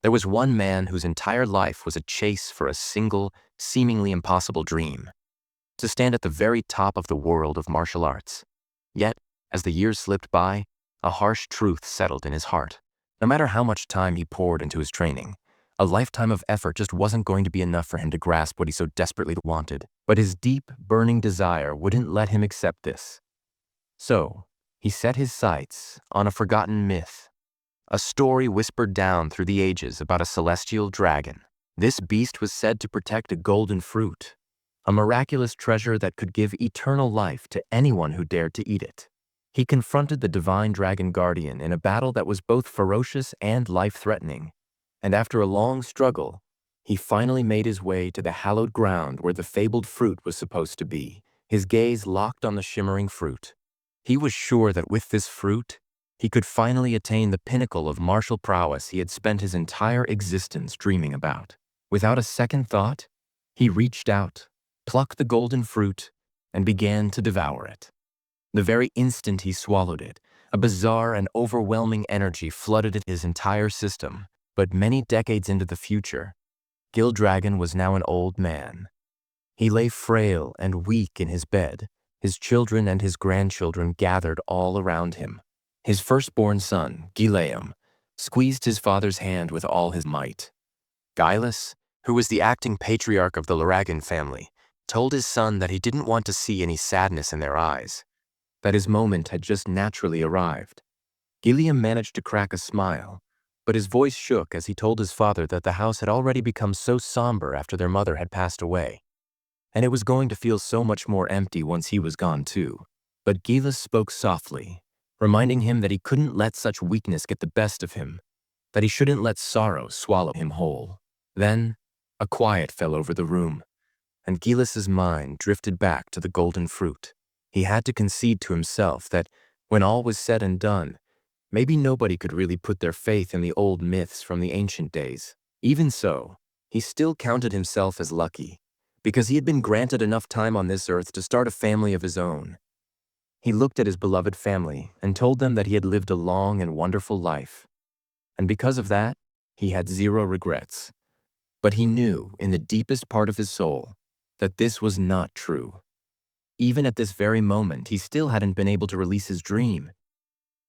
There was one man whose entire life was a chase for a single, seemingly impossible dream: to stand at the very top of the world of martial arts. Yet, as the years slipped by, a harsh truth settled in his heart. No matter how much time he poured into his training, a lifetime of effort just wasn't going to be enough for him to grasp what he so desperately wanted. But his deep, burning desire wouldn't let him accept this. So, he set his sights on a forgotten myth, a story whispered down through the ages about a celestial dragon. This beast was said to protect a golden fruit, a miraculous treasure that could give eternal life to anyone who dared to eat it. He confronted the divine dragon guardian in a battle that was both ferocious and life-threatening, and after a long struggle, he finally made his way to the hallowed ground where the fabled fruit was supposed to be, his gaze locked on the shimmering fruit. He was sure that with this fruit, he could finally attain the pinnacle of martial prowess he had spent his entire existence dreaming about. Without a second thought, he reached out, plucked the golden fruit, and began to devour it. The very instant he swallowed it, a bizarre and overwhelming energy flooded his entire system. But many decades into the future, Gildragon was now an old man. He lay frail and weak in his bed, his children and his grandchildren gathered all around him. His firstborn son, Gileam, squeezed his father's hand with all his might. Gilus, who was the acting patriarch of the Laragan family, told his son that he didn't want to see any sadness in their eyes, that his moment had just naturally arrived. Gileam managed to crack a smile, but his voice shook as he told his father that the house had already become so somber after their mother had passed away, and it was going to feel so much more empty once he was gone too. But Gilus spoke softly, reminding him that he couldn't let such weakness get the best of him, that he shouldn't let sorrow swallow him whole. Then, a quiet fell over the room, and Gilus's mind drifted back to the golden fruit. He had to concede to himself that, when all was said and done, maybe nobody could really put their faith in the old myths from the ancient days. Even so, he still counted himself as lucky, because he had been granted enough time on this earth to start a family of his own. He looked at his beloved family and told them that he had lived a long and wonderful life. And because of that, he had zero regrets. But he knew, in the deepest part of his soul, that this was not true. Even at this very moment, he still hadn't been able to release his dream.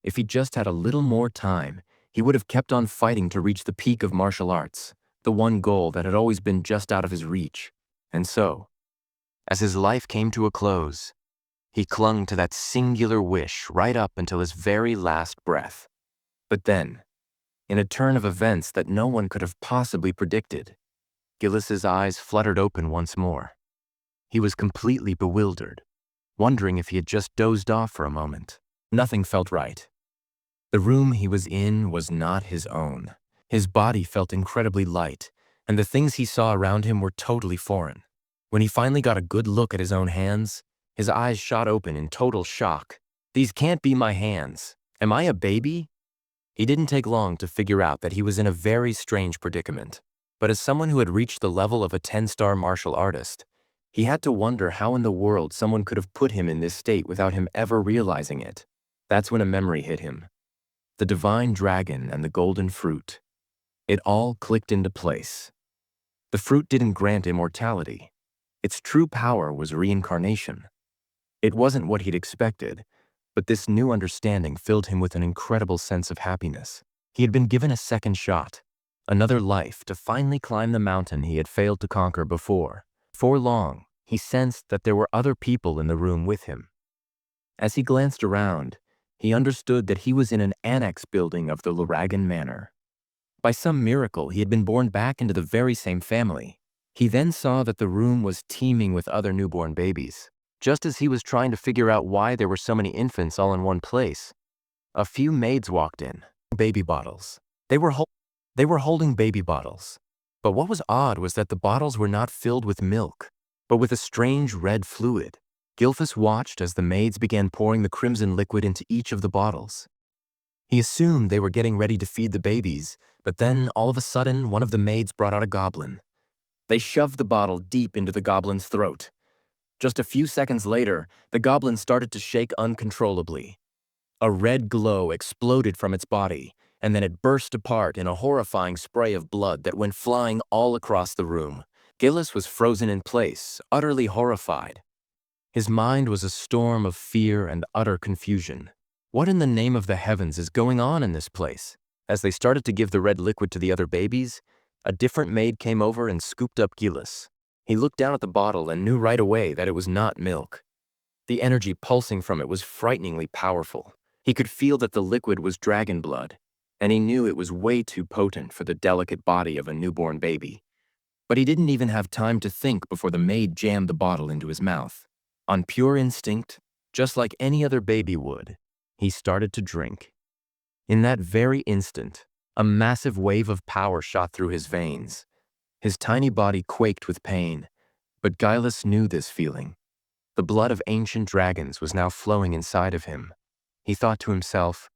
If he just had a little more time, he would have kept on fighting to reach the peak of martial arts, the one goal that had always been just out of his reach. And so, as his life came to a close, he clung to that singular wish right up until his very last breath. But then, in a turn of events that no one could have possibly predicted, Gilus's eyes fluttered open once more. He was completely bewildered, wondering if he had just dozed off for a moment. Nothing felt right. The room he was in was not his own. His body felt incredibly light, and the things he saw around him were totally foreign. When he finally got a good look at his own hands, his eyes shot open in total shock. These can't be my hands. Am I a baby? He didn't take long to figure out that he was in a very strange predicament. But as someone who had reached the level of a 10-star martial artist, he had to wonder how in the world someone could have put him in this state without him ever realizing it. That's when a memory hit him. The divine dragon and the golden fruit. It all clicked into place. The fruit didn't grant immortality. Its true power was reincarnation. It wasn't what he'd expected, but this new understanding filled him with an incredible sense of happiness. He had been given a second shot, another life to finally climb the mountain he had failed to conquer before. For long, he sensed that there were other people in the room with him. As he glanced around, he understood that he was in an annex building of the Laragan Manor. By some miracle, he had been born back into the very same family. He then saw that the room was teeming with other newborn babies. Just as he was trying to figure out why there were so many infants all in one place, a few maids walked in. Baby bottles. They were holding baby bottles. But what was odd was that the bottles were not filled with milk, but with a strange red fluid. Gilfus watched as the maids began pouring the crimson liquid into each of the bottles. He assumed they were getting ready to feed the babies, but then all of a sudden one of the maids brought out a goblin. They shoved the bottle deep into the goblin's throat. Just a few seconds later, the goblin started to shake uncontrollably. A red glow exploded from its body, and then it burst apart in a horrifying spray of blood that went flying all across the room. Gillis was frozen in place, utterly horrified. His mind was a storm of fear and utter confusion. What in the name of the heavens is going on in this place? As they started to give the red liquid to the other babies, a different maid came over and scooped up Gillis. He looked down at the bottle and knew right away that it was not milk. The energy pulsing from it was frighteningly powerful. He could feel that the liquid was dragon blood, and he knew it was way too potent for the delicate body of a newborn baby. But he didn't even have time to think before the maid jammed the bottle into his mouth. On pure instinct, just like any other baby would, he started to drink. In that very instant, a massive wave of power shot through his veins. His tiny body quaked with pain, but Gillis knew this feeling. The blood of ancient dragons was now flowing inside of him. He thought to himself,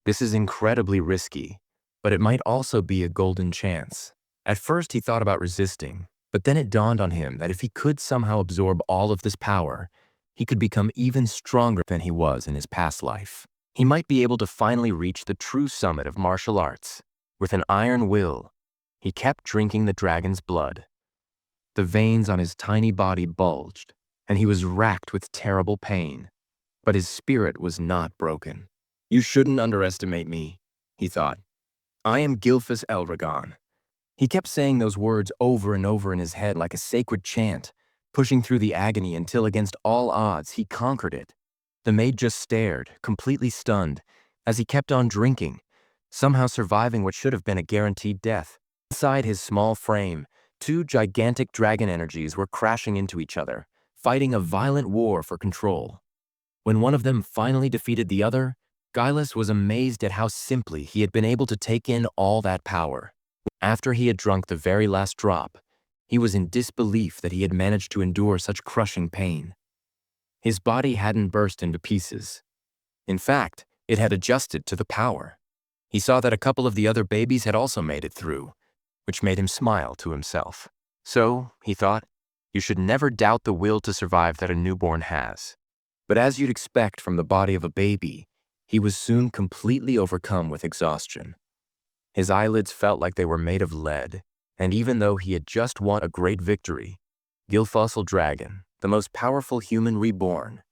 "This is incredibly risky, but it might also be a golden chance." At first he thought about resisting, but then it dawned on him that if he could somehow absorb all of this power, he could become even stronger than he was in his past life. He might be able to finally reach the true summit of martial arts. With an iron will, he kept drinking the dragon's blood. The veins on his tiny body bulged, and he was racked with terrible pain. But his spirit was not broken. "You shouldn't underestimate me," he thought. "I am Gilfus Elragon." He kept saying those words over and over in his head like a sacred chant, pushing through the agony until against all odds he conquered it. The maid just stared, completely stunned, as he kept on drinking, somehow surviving what should have been a guaranteed death. Inside his small frame, two gigantic dragon energies were crashing into each other, fighting a violent war for control. When one of them finally defeated the other, Gillis was amazed at how simply he had been able to take in all that power. After he had drunk the very last drop, he was in disbelief that he had managed to endure such crushing pain. His body hadn't burst into pieces. In fact, it had adjusted to the power. He saw that a couple of the other babies had also made it through, which made him smile to himself. So, he thought, you should never doubt the will to survive that a newborn has. But as you'd expect from the body of a baby, he was soon completely overcome with exhaustion. His eyelids felt like they were made of lead, and even though he had just won a great victory, Gilfossil Dragon, the most powerful human reborn,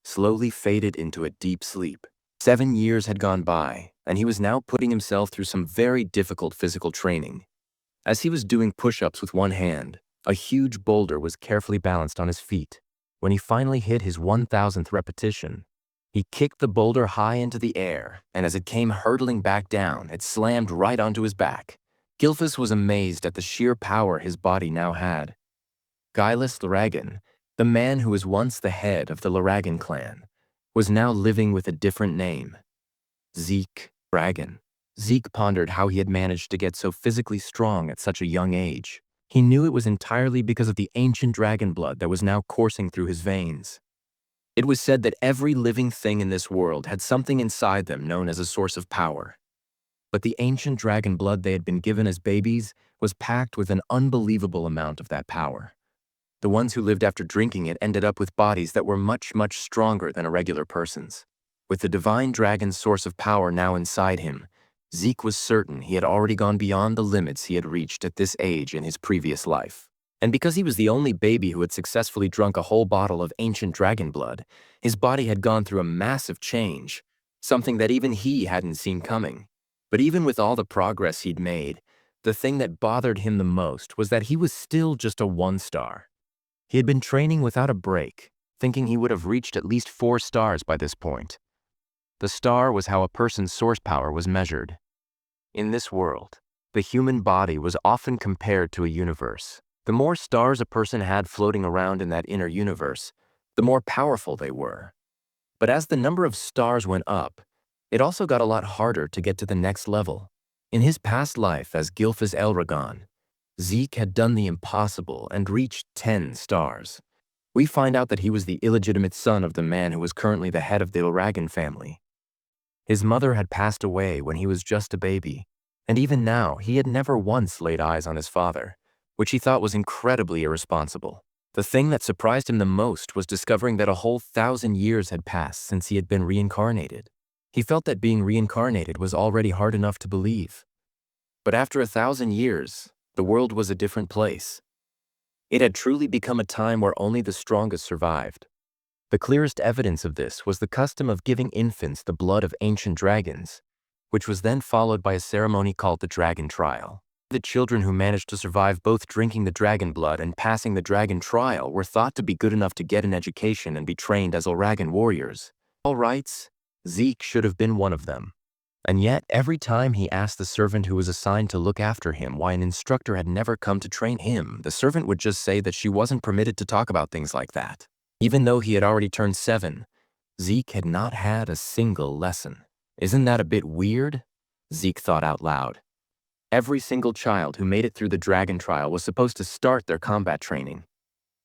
slowly faded into a deep sleep. 7 years had gone by, and he was now putting himself through some very difficult physical training. As he was doing push-ups with one hand, a huge boulder was carefully balanced on his feet. When he finally hit his 1,000th repetition, he kicked the boulder high into the air, and as it came hurtling back down, it slammed right onto his back. Gilfus was amazed at the sheer power his body now had. Gillis Laragan, the man who was once the head of the Laragan clan, was now living with a different name. Zeke Dragon. Zeke pondered how he had managed to get so physically strong at such a young age. He knew it was entirely because of the ancient dragon blood that was now coursing through his veins. It was said that every living thing in this world had something inside them known as a source of power. But the ancient dragon blood they had been given as babies was packed with an unbelievable amount of that power. The ones who lived after drinking it ended up with bodies that were much, much stronger than a regular person's. With the divine dragon's source of power now inside him, Zeke was certain he had already gone beyond the limits he had reached at this age in his previous life. And because he was the only baby who had successfully drunk a whole bottle of ancient dragon blood, his body had gone through a massive change, something that even he hadn't seen coming. But even with all the progress he'd made, the thing that bothered him the most was that he was still just a 1-star. He had been training without a break, thinking he would have reached at least 4 stars by this point. The star was how a person's source power was measured. In this world, the human body was often compared to a universe. The more stars a person had floating around in that inner universe, the more powerful they were. But as the number of stars went up, it also got a lot harder to get to the next level. In his past life as Gilfus Elragon, Zeke had done the impossible and reached 10 stars. We find out that he was the illegitimate son of the man who was currently the head of the Laragan family. His mother had passed away when he was just a baby, and even now he had never once laid eyes on his father, which he thought was incredibly irresponsible. The thing that surprised him the most was discovering that a whole 1,000 years had passed since he had been reincarnated. He felt that being reincarnated was already hard enough to believe. But after 1,000 years, the world was a different place. It had truly become a time where only the strongest survived. The clearest evidence of this was the custom of giving infants the blood of ancient dragons, which was then followed by a ceremony called the dragon trial. The children who managed to survive both drinking the dragon blood and passing the dragon trial were thought to be good enough to get an education and be trained as Dragon warriors. All rights, Zeke should have been one of them. And yet, every time he asked the servant who was assigned to look after him why an instructor had never come to train him, the servant would just say that she wasn't permitted to talk about things like that. Even though he had already turned 7, Zeke had not had a single lesson. Isn't that a bit weird? Zeke thought out loud. Every single child who made it through the dragon trial was supposed to start their combat training.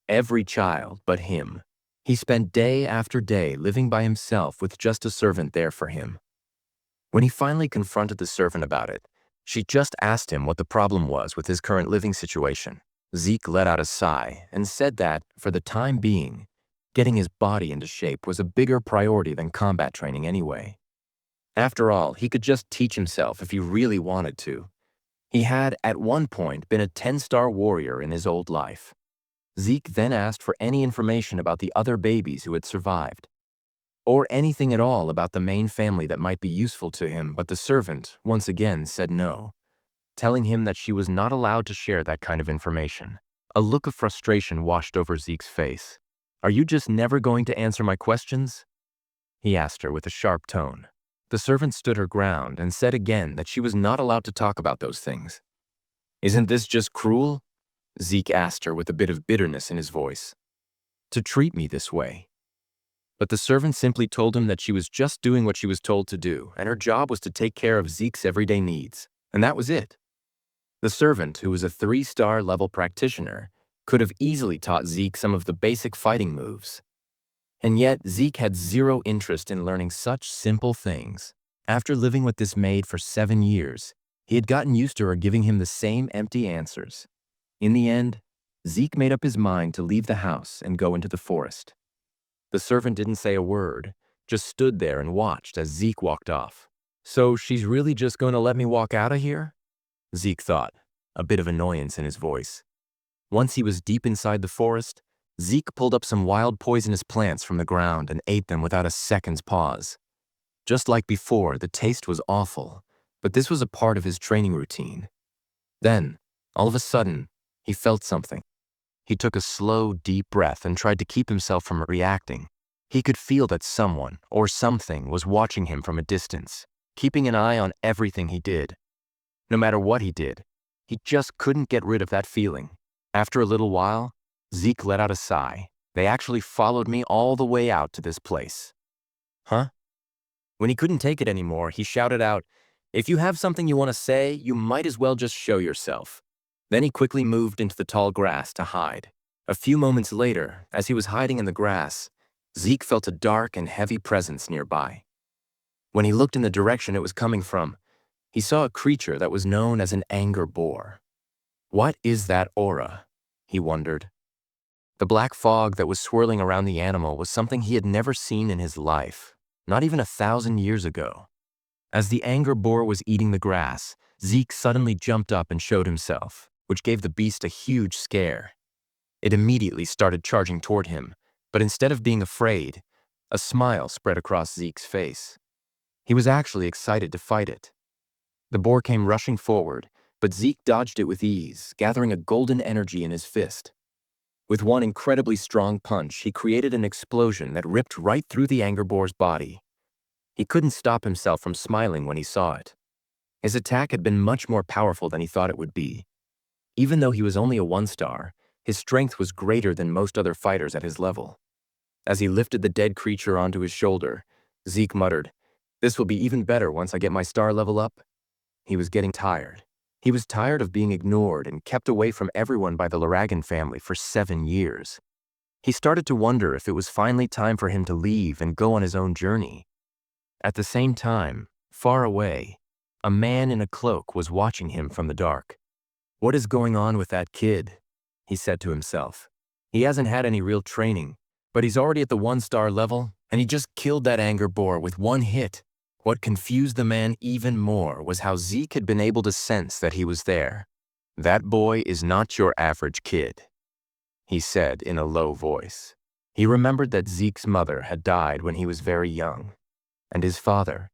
Every child but him. He spent day after day living by himself with just a servant there for him. When he finally confronted the servant about it, she just asked him what the problem was with his current living situation. Zeke let out a sigh and said that, for the time being, getting his body into shape was a bigger priority than combat training anyway. After all, he could just teach himself if he really wanted to. He had, at one point, been a 10-star warrior in his old life. Zeke then asked for any information about the other babies who had survived, or anything at all about the main family that might be useful to him, but the servant, once again, said no, telling him that she was not allowed to share that kind of information. A look of frustration washed over Zeke's face. "Are you just never going to answer my questions?" he asked her with a sharp tone. The servant stood her ground and said again that she was not allowed to talk about those things. "Isn't this just cruel?" Zeke asked her with a bit of bitterness in his voice. "To treat me this way." But the servant simply told him that she was just doing what she was told to do, and her job was to take care of Zeke's everyday needs, and that was it. The servant, who was a 3-star level practitioner, could have easily taught Zeke some of the basic fighting moves. And yet, Zeke had zero interest in learning such simple things. After living with this maid for 7 years, he had gotten used to her giving him the same empty answers. In the end, Zeke made up his mind to leave the house and go into the forest. The servant didn't say a word, just stood there and watched as Zeke walked off. "So she's really just going to let me walk out of here?" Zeke thought, a bit of annoyance in his voice. Once he was deep inside the forest, Zeke pulled up some wild poisonous plants from the ground and ate them without a second's pause. Just like before, the taste was awful, but this was a part of his training routine. Then, all of a sudden, he felt something. He took a slow, deep breath and tried to keep himself from reacting. He could feel that someone, or something, was watching him from a distance, keeping an eye on everything he did. No matter what he did, he just couldn't get rid of that feeling. After a little while, Zeke let out a sigh. "They actually followed me all the way out to this place." Huh? When he couldn't take it anymore, he shouted out, "If you have something you want to say, you might as well just show yourself." Then he quickly moved into the tall grass to hide. A few moments later, as he was hiding in the grass, Zeke felt a dark and heavy presence nearby. When he looked in the direction it was coming from, he saw a creature that was known as an anger boar. What is that aura? He wondered. The black fog that was swirling around the animal was something he had never seen in his life, not even 1,000 years ago. As the anger boar was eating the grass, Zeke suddenly jumped up and showed himself, which gave the beast a huge scare. It immediately started charging toward him, but instead of being afraid, a smile spread across Zeke's face. He was actually excited to fight it. The boar came rushing forward, but Zeke dodged it with ease, gathering a golden energy in his fist. With one incredibly strong punch, he created an explosion that ripped right through the anger boar's body. He couldn't stop himself from smiling when he saw it. His attack had been much more powerful than he thought it would be. Even though he was only a 1-star, his strength was greater than most other fighters at his level. As he lifted the dead creature onto his shoulder, Zeke muttered, "This will be even better once I get my star level up." He was getting tired. He was tired of being ignored and kept away from everyone by the Dragon family for 7 years. He started to wonder if it was finally time for him to leave and go on his own journey. At the same time, far away, a man in a cloak was watching him from the dark. "What is going on with that kid?" he said to himself. "He hasn't had any real training, but he's already at the 1-star level, and he just killed that anger boar with one hit. What confused the man even more was how Zeke had been able to sense that he was there. "That boy is not your average kid," he said in a low voice. He remembered that Zeke's mother had died when he was very young, and his father,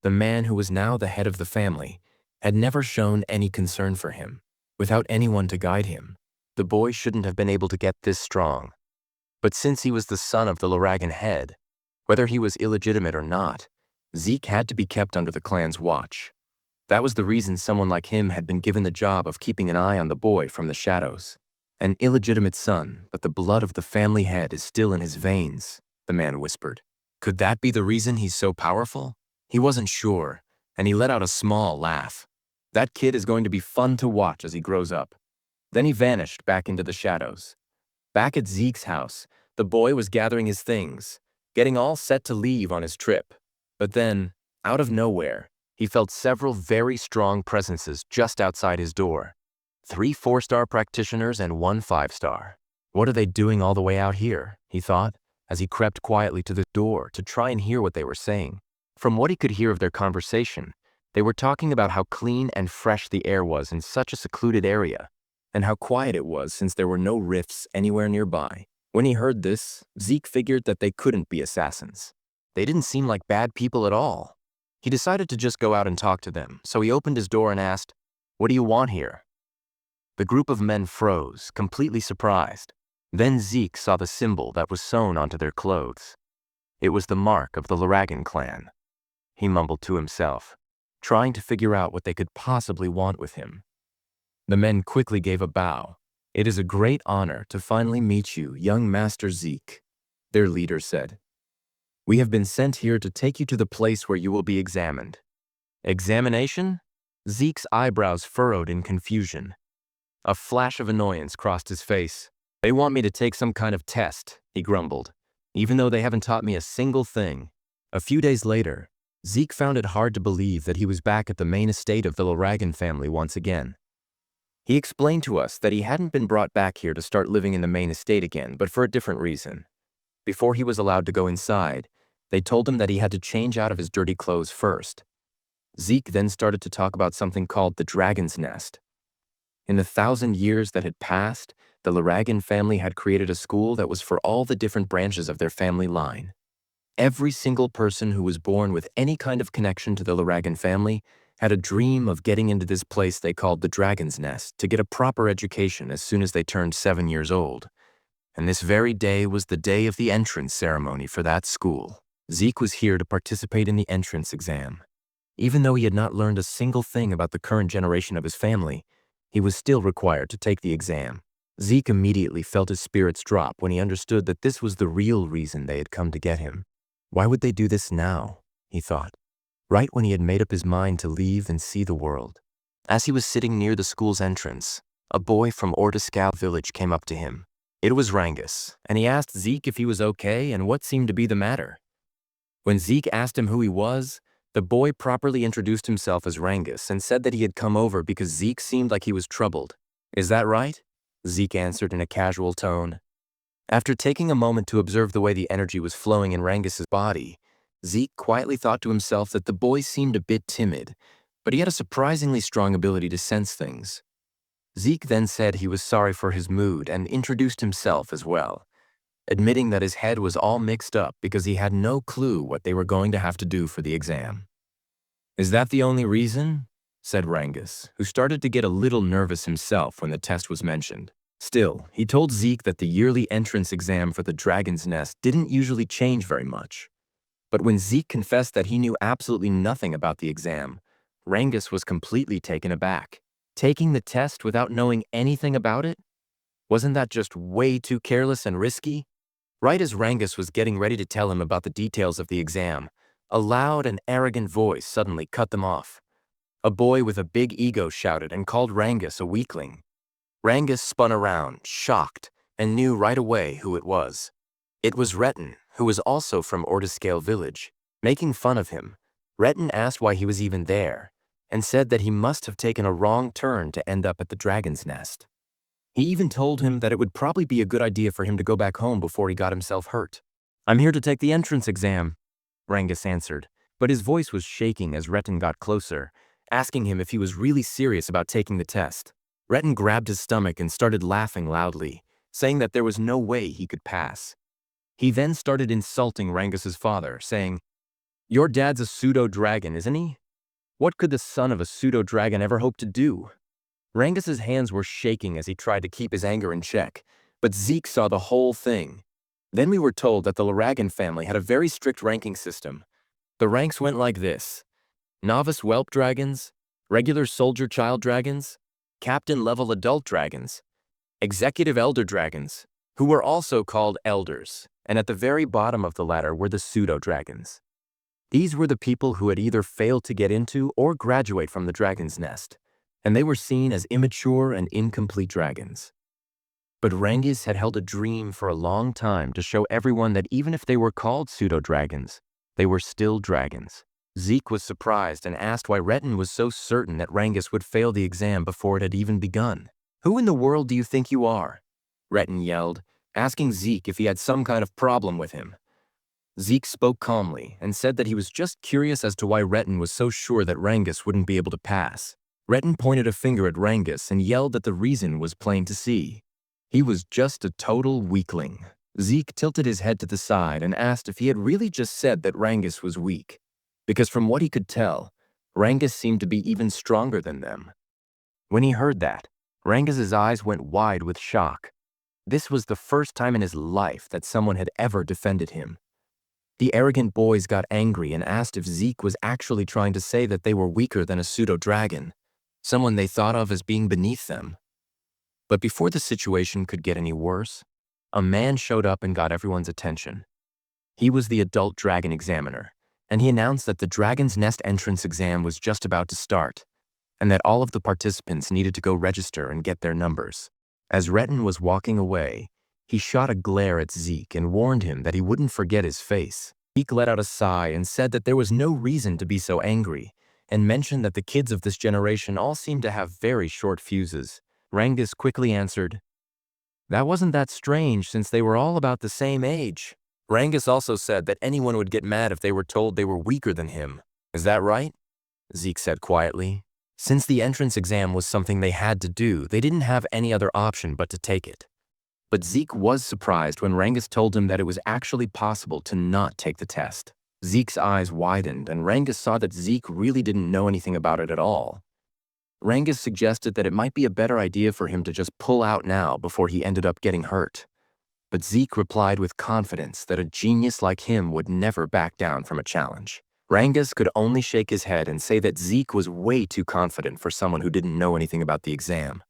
the man who was now the head of the family, had never shown any concern for him. Without anyone to guide him, the boy shouldn't have been able to get this strong. But since he was the son of the Laragan head, whether he was illegitimate or not, Zeke had to be kept under the clan's watch. That was the reason someone like him had been given the job of keeping an eye on the boy from the shadows. "An illegitimate son, but the blood of the family head is still in his veins," the man whispered. Could that be the reason he's so powerful? He wasn't sure, and he let out a small laugh. That kid is going to be fun to watch as he grows up. Then he vanished back into the shadows. Back at Zeke's house, the boy was gathering his things, getting all set to leave on his trip. But then, out of nowhere, he felt several very strong presences just outside his door. 3 4-star practitioners and 1 5-star. What are they doing all the way out here, he thought, as he crept quietly to the door to try and hear what they were saying. From what he could hear of their conversation, they were talking about how clean and fresh the air was in such a secluded area, and how quiet it was since there were no rifts anywhere nearby. When he heard this, Zeke figured that they couldn't be assassins. They didn't seem like bad people at all. He decided to just go out and talk to them, so he opened his door and asked, "What do you want here?" The group of men froze, completely surprised. Then Zeke saw the symbol that was sewn onto their clothes. It was the mark of the Laragan clan. He mumbled to himself, trying to figure out what they could possibly want with him. The men quickly gave a bow. "It is a great honor to finally meet you, young Master Zeke," their leader said. "We have been sent here to take you to the place where you will be examined." Examination? Zeke's eyebrows furrowed in confusion. A flash of annoyance crossed his face. "They want me to take some kind of test," he grumbled, "even though they haven't taught me a single thing." A few days later, Zeke found it hard to believe that he was back at the main estate of the Laragan family once again. He explained to us that he hadn't been brought back here to start living in the main estate again, but for a different reason. Before he was allowed to go inside, they told him that he had to change out of his dirty clothes first. Zeke then started to talk about something called the Dragon's Nest. In the 1,000 years that had passed, the Laragan family had created a school that was for all the different branches of their family line. Every single person who was born with any kind of connection to the Laragan family had a dream of getting into this place they called the Dragon's Nest to get a proper education as soon as they turned 7 years old. And this very day was the day of the entrance ceremony for that school. Zeke was here to participate in the entrance exam. Even though he had not learned a single thing about the current generation of his family, he was still required to take the exam. Zeke immediately felt his spirits drop when he understood that this was the real reason they had come to get him. Why would they do this now, he thought, right when he had made up his mind to leave and see the world. As he was sitting near the school's entrance, a boy from Ortiscal village came up to him. It was Rangus, and he asked Zeke if he was okay and what seemed to be the matter. When Zeke asked him who he was, the boy properly introduced himself as Rangus and said that he had come over because Zeke seemed like he was troubled. "Is that right?" Zeke answered in a casual tone. After taking a moment to observe the way the energy was flowing in Rangus's body, Zeke quietly thought to himself that the boy seemed a bit timid, but he had a surprisingly strong ability to sense things. Zeke then said he was sorry for his mood and introduced himself as well, admitting that his head was all mixed up because he had no clue what they were going to have to do for the exam. "Is that the only reason?" said Rangus, who started to get a little nervous himself when the test was mentioned. Still, he told Zeke that the yearly entrance exam for the Dragon's Nest didn't usually change very much. But when Zeke confessed that he knew absolutely nothing about the exam, Rangus was completely taken aback. Taking the test without knowing anything about it? Wasn't that just way too careless and risky? Right as Rangus was getting ready to tell him about the details of the exam, a loud and arrogant voice suddenly cut them off. A boy with a big ego shouted and called Rangus a weakling. Rangus spun around, shocked, and knew right away who it was. It was Retin, who was also from Ortiscale village. Making fun of him, Retin asked why he was even there, and said that he must have taken a wrong turn to end up at the Dragon's Nest. He even told him that it would probably be a good idea for him to go back home before he got himself hurt. "I'm here to take the entrance exam," Rangus answered, But his voice was shaking as Retin got closer, asking him if he was really serious about taking the test. Retin grabbed his stomach and started laughing loudly, saying that there was no way he could pass. He then started insulting Rangus's father, saying, "Your dad's a pseudo-dragon, isn't he? What could the son of a pseudo-dragon ever hope to do?" Rangus's hands were shaking as he tried to keep his anger in check, but Zeke saw the whole thing. Then we were told that the Laragan family had a very strict ranking system. The ranks went like this: novice whelp dragons, regular soldier child dragons, captain-level adult dragons, executive elder dragons, who were also called elders, and at the very bottom of the ladder were the pseudo-dragons. These were the people who had either failed to get into or graduate from the dragon's nest, and they were seen as immature and incomplete dragons. But Rangus had held a dream for a long time to show everyone that even if they were called pseudo-dragons, they were still dragons. Zeke was surprised and asked why Retin was so certain that Rangus would fail the exam before it had even begun. "Who in the world do you think you are?" Retin yelled, asking Zeke if he had some kind of problem with him. Zeke spoke calmly and said that he was just curious as to why Retin was so sure that Rangus wouldn't be able to pass. Retin pointed a finger at Rangus and yelled that the reason was plain to see. He was just a total weakling. Zeke tilted his head to the side and asked if he had really just said that Rangus was weak, because from what he could tell, Rangus seemed to be even stronger than them. When he heard that, Rangus's eyes went wide with shock. This was the first time in his life that someone had ever defended him. The arrogant boys got angry and asked if Zeke was actually trying to say that they were weaker than a pseudo-dragon, someone they thought of as being beneath them. But before the situation could get any worse, a man showed up and got everyone's attention. He was the adult dragon examiner, and he announced that the Dragon's Nest entrance exam was just about to start, and that all of the participants needed to go register and get their numbers. As Retin was walking away, he shot a glare at Zeke and warned him that he wouldn't forget his face. Zeke let out a sigh and said that there was no reason to be so angry, and mentioned that the kids of this generation all seemed to have very short fuses. Rangus quickly answered, "That wasn't that strange since they were all about the same age." Rangus also said that anyone would get mad if they were told they were weaker than him. "Is that right?" Zeke said quietly. Since the entrance exam was something they had to do, they didn't have any other option but to take it. But Zeke was surprised when Rangus told him that it was actually possible to not take the test. Zeke's eyes widened, and Rangus saw that Zeke really didn't know anything about it at all. Rangus suggested that it might be a better idea for him to just pull out now before he ended up getting hurt. But Zeke replied with confidence that a genius like him would never back down from a challenge. Rangus could only shake his head and say that Zeke was way too confident for someone who didn't know anything about the exam.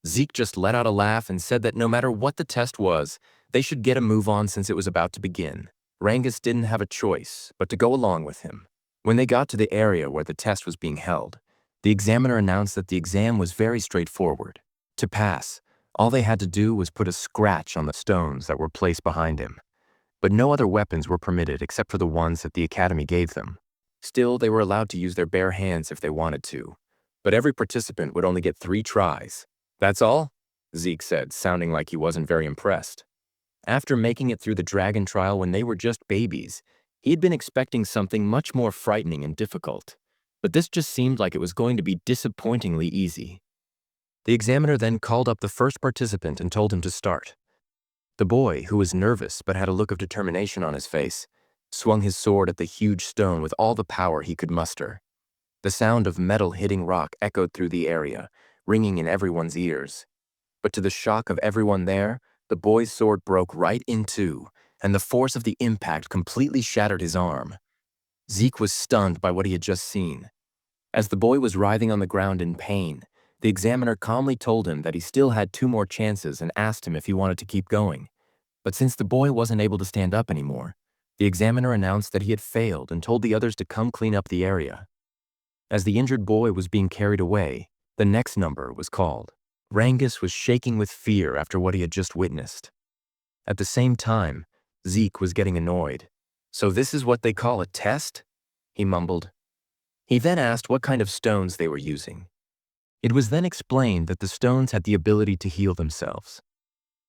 Zeke just let out a laugh and said that no matter what the test was, they should get a move on since it was about to begin. Rangus didn't have a choice but to go along with him. When they got to the area where the test was being held, the examiner announced that the exam was very straightforward. To pass, all they had to do was put a scratch on the stones that were placed behind him. But no other weapons were permitted except for the ones that the academy gave them. Still, they were allowed to use their bare hands if they wanted to, but every participant would only get 3 tries. "That's all?" Zeke said, sounding like he wasn't very impressed. After making it through the dragon trial when they were just babies, he had been expecting something much more frightening and difficult, but this just seemed like it was going to be disappointingly easy. The examiner then called up the first participant and told him to start. The boy, who was nervous but had a look of determination on his face, swung his sword at the huge stone with all the power he could muster. The sound of metal hitting rock echoed through the area, ringing in everyone's ears. But to the shock of everyone there, the boy's sword broke right in two, and the force of the impact completely shattered his arm. Zeke was stunned by what he had just seen. As the boy was writhing on the ground in pain, the examiner calmly told him that he still had 2 more chances and asked him if he wanted to keep going. But since the boy wasn't able to stand up anymore, the examiner announced that he had failed and told the others to come clean up the area. As the injured boy was being carried away, the next number was called. Rangus was shaking with fear after what he had just witnessed. At the same time, Zeke was getting annoyed. "So this is what they call a test?" he mumbled. He then asked what kind of stones they were using. It was then explained that the stones had the ability to heal themselves.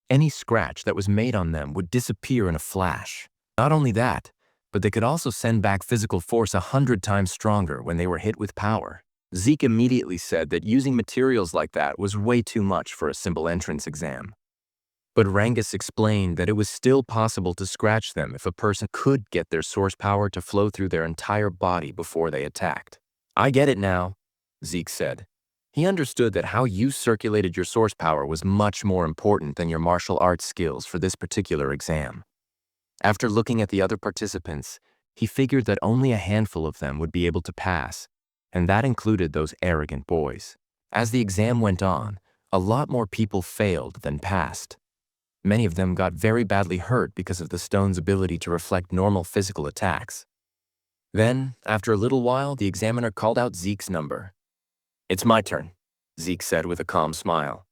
Any scratch that was made on them would disappear in a flash. Not only that, but they could also send back physical force 100 times stronger when they were hit with power. Zeke immediately said that using materials like that was way too much for a simple entrance exam. But Rangus explained that it was still possible to scratch them if a person could get their source power to flow through their entire body before they attacked. "I get it now," Zeke said. He understood that how you circulated your source power was much more important than your martial arts skills for this particular exam. After looking at the other participants, he figured that only a handful of them would be able to pass, and that included those arrogant boys. As the exam went on, a lot more people failed than passed. Many of them got very badly hurt because of the stone's ability to reflect normal physical attacks. Then, after a little while, the examiner called out Zeke's number. "It's my turn," Zeke said with a calm smile.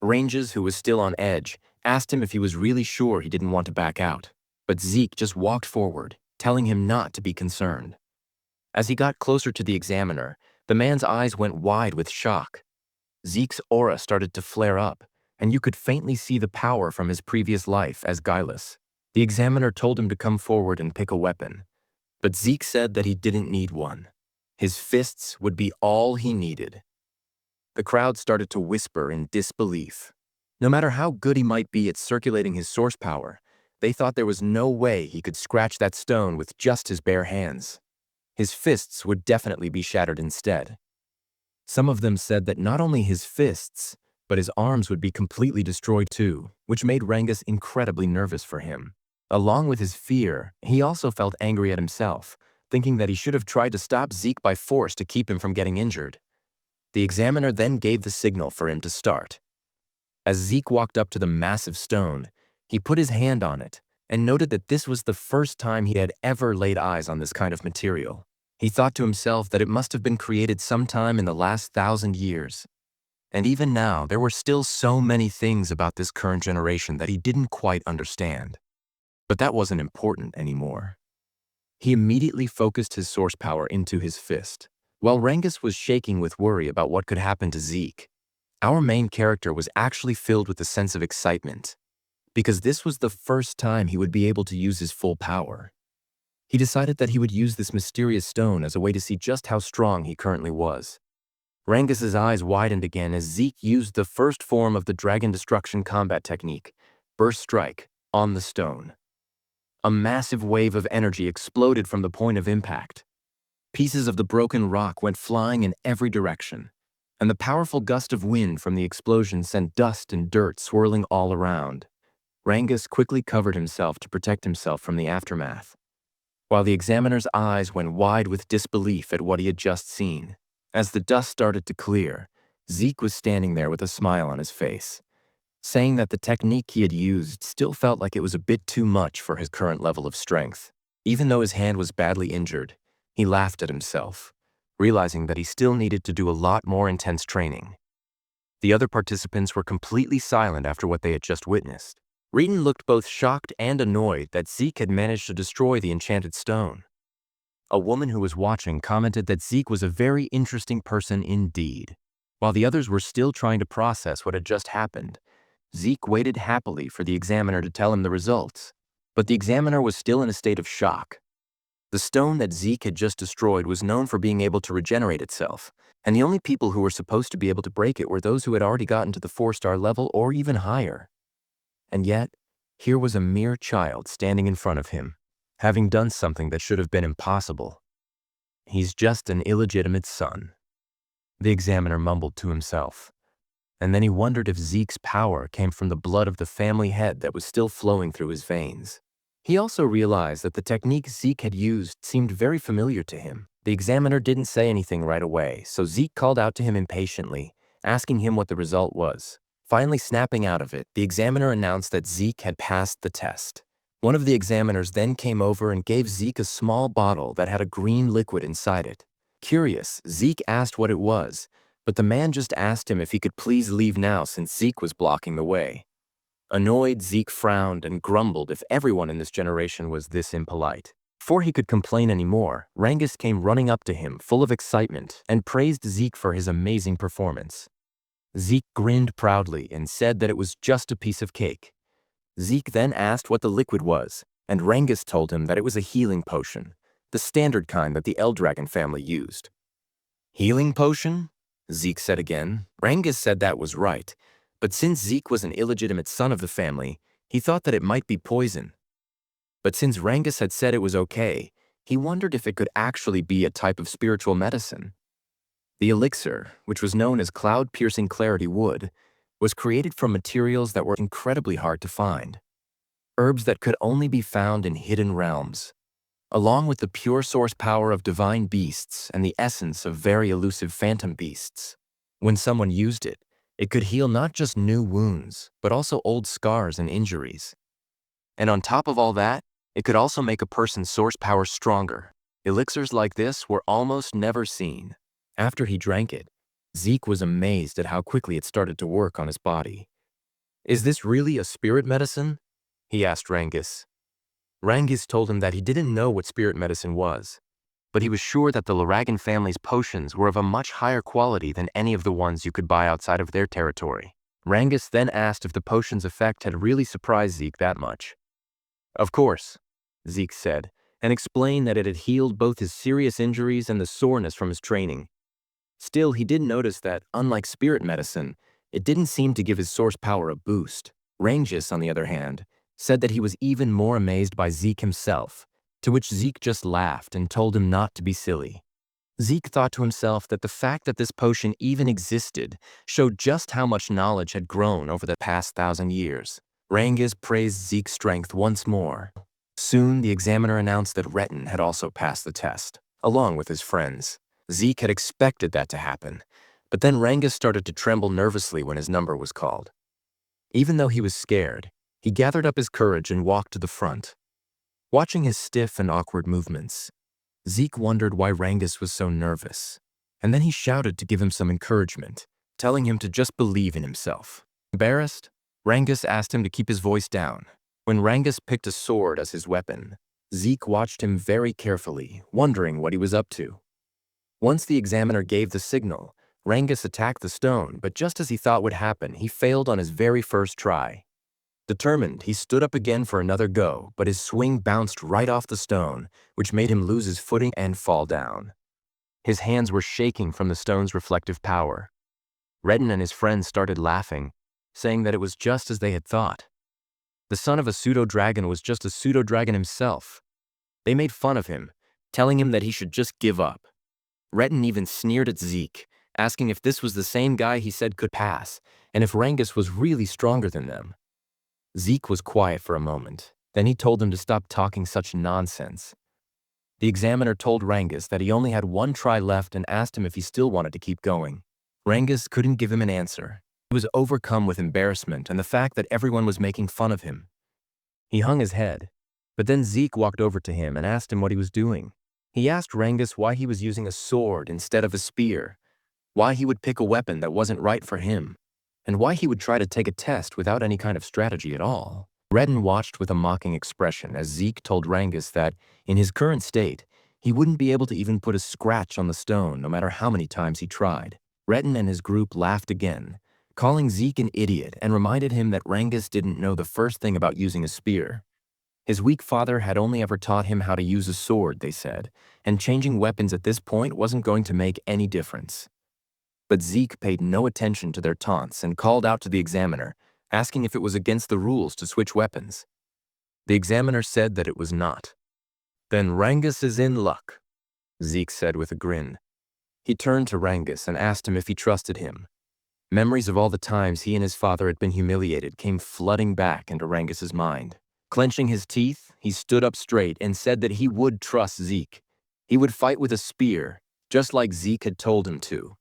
Ranges, who was still on edge, asked him if he was really sure he didn't want to back out, but Zeke just walked forward, telling him not to be concerned. As he got closer to the examiner, the man's eyes went wide with shock. Zeke's aura started to flare up, and you could faintly see the power from his previous life as Guileless. The examiner told him to come forward and pick a weapon, but Zeke said that he didn't need one. His fists would be all he needed. The crowd started to whisper in disbelief. No matter how good he might be at circulating his source power, they thought there was no way he could scratch that stone with just his bare hands. His fists would definitely be shattered instead. Some of them said that not only his fists, but his arms would be completely destroyed too, which made Rangus incredibly nervous for him. Along with his fear, he also felt angry at himself, thinking that he should have tried to stop Zeke by force to keep him from getting injured. The examiner then gave the signal for him to start. As Zeke walked up to the massive stone, he put his hand on it and noted that this was the first time he had ever laid eyes on this kind of material. He thought to himself that it must have been created sometime in the last 1,000 years. And even now, there were still so many things about this current generation that he didn't quite understand. But that wasn't important anymore. He immediately focused his source power into his fist. While Rangus was shaking with worry about what could happen to Zeke, our main character was actually filled with a sense of excitement, because this was the first time he would be able to use his full power. He decided that he would use this mysterious stone as a way to see just how strong he currently was. Rangus's eyes widened again as Zeke used the first form of the Dragon Destruction combat technique, Burst Strike, on the stone. A massive wave of energy exploded from the point of impact. Pieces of the broken rock went flying in every direction, and the powerful gust of wind from the explosion sent dust and dirt swirling all around. Rangus quickly covered himself to protect himself from the aftermath, while the examiner's eyes went wide with disbelief at what he had just seen. As the dust started to clear, Zeke was standing there with a smile on his face, saying that the technique he had used still felt like it was a bit too much for his current level of strength. Even though his hand was badly injured, he laughed at himself, realizing that he still needed to do a lot more intense training. The other participants were completely silent after what they had just witnessed. Reeton looked both shocked and annoyed that Zeke had managed to destroy the enchanted stone. A woman who was watching commented that Zeke was a very interesting person indeed. While the others were still trying to process what had just happened, Zeke waited happily for the examiner to tell him the results, but the examiner was still in a state of shock. The stone that Zeke had just destroyed was known for being able to regenerate itself, and the only people who were supposed to be able to break it were those who had already gotten to the 4-star level or even higher. And yet, here was a mere child standing in front of him, having done something that should have been impossible. He's just an illegitimate son, the examiner mumbled to himself. And then he wondered if Zeke's power came from the blood of the family head that was still flowing through his veins. He also realized that the technique Zeke had used seemed very familiar to him. The examiner didn't say anything right away, so Zeke called out to him impatiently, asking him what the result was. Finally snapping out of it, the examiner announced that Zeke had passed the test. One of the examiners then came over and gave Zeke a small bottle that had a green liquid inside it. Curious, Zeke asked what it was, but the man just asked him if he could please leave now since Zeke was blocking the way. Annoyed, Zeke frowned and grumbled if everyone in this generation was this impolite. Before he could complain anymore, Rangus came running up to him full of excitement and praised Zeke for his amazing performance. Zeke grinned proudly and said that it was just a piece of cake. Zeke then asked what the liquid was, and Rangus told him that it was a healing potion, the standard kind that the Eldragon family used. Healing potion? Zeke said again. Rangus said that was right, but since Zeke was an illegitimate son of the family, he thought that it might be poison. But since Rangus had said it was okay, he wondered if it could actually be a type of spiritual medicine. The elixir, which was known as cloud-piercing clarity wood, was created from materials that were incredibly hard to find. Herbs that could only be found in hidden realms, along with the pure source power of divine beasts and the essence of very elusive phantom beasts. When someone used it, it could heal not just new wounds, but also old scars and injuries. And on top of all that, it could also make a person's source power stronger. Elixirs like this were almost never seen. After he drank it, Zeke was amazed at how quickly it started to work on his body. "Is this really a spirit medicine?" he asked Rangus. Rangus told him that he didn't know what spirit medicine was, but he was sure that the Laragan family's potions were of a much higher quality than any of the ones you could buy outside of their territory. Rangus then asked if the potion's effect had really surprised Zeke that much. "Of course," Zeke said, and explained that it had healed both his serious injuries and the soreness from his training. Still, he did notice that, unlike spirit medicine, it didn't seem to give his source power a boost. Rangus, on the other hand, said that he was even more amazed by Zeke himself, to which Zeke just laughed and told him not to be silly. Zeke thought to himself that the fact that this potion even existed showed just how much knowledge had grown over the past 1,000 years. Rangus praised Zeke's strength once more. Soon, the examiner announced that Retin had also passed the test, along with his friends. Zeke had expected that to happen, but then Rangus started to tremble nervously when his number was called. Even though he was scared, he gathered up his courage and walked to the front. Watching his stiff and awkward movements, Zeke wondered why Rangus was so nervous, and then he shouted to give him some encouragement, telling him to just believe in himself. Embarrassed, Rangus asked him to keep his voice down. When Rangus picked a sword as his weapon, Zeke watched him very carefully, wondering what he was up to. Once the examiner gave the signal, Rangus attacked the stone, but just as he thought would happen, he failed on his very first try. Determined, he stood up again for another go, but his swing bounced right off the stone, which made him lose his footing and fall down. His hands were shaking from the stone's reflective power. Retin and his friends started laughing, saying that it was just as they had thought. The son of a pseudo-dragon was just a pseudo-dragon himself. They made fun of him, telling him that he should just give up. Retin even sneered at Zeke, asking if this was the same guy he said could pass, and if Rangus was really stronger than them. Zeke was quiet for a moment. Then he told him to stop talking such nonsense. The examiner told Rangus that he only had one try left and asked him if he still wanted to keep going. Rangus couldn't give him an answer. He was overcome with embarrassment and the fact that everyone was making fun of him. He hung his head, but then Zeke walked over to him and asked him what he was doing. He asked Rangus why he was using a sword instead of a spear, why he would pick a weapon that wasn't right for him, and why he would try to take a test without any kind of strategy at all. Retin watched with a mocking expression as Zeke told Rangus that, in his current state, he wouldn't be able to even put a scratch on the stone no matter how many times he tried. Retin and his group laughed again, calling Zeke an idiot and reminded him that Rangus didn't know the first thing about using a spear. His weak father had only ever taught him how to use a sword, they said, and changing weapons at this point wasn't going to make any difference. But Zeke paid no attention to their taunts and called out to the examiner, asking if it was against the rules to switch weapons. The examiner said that it was not. "Then Rangus is in luck," Zeke said with a grin. He turned to Rangus and asked him if he trusted him. Memories of all the times he and his father had been humiliated came flooding back into Rangus's mind. Clenching his teeth, he stood up straight and said that he would trust Zeke. He would fight with a spear, just like Zeke had told him to.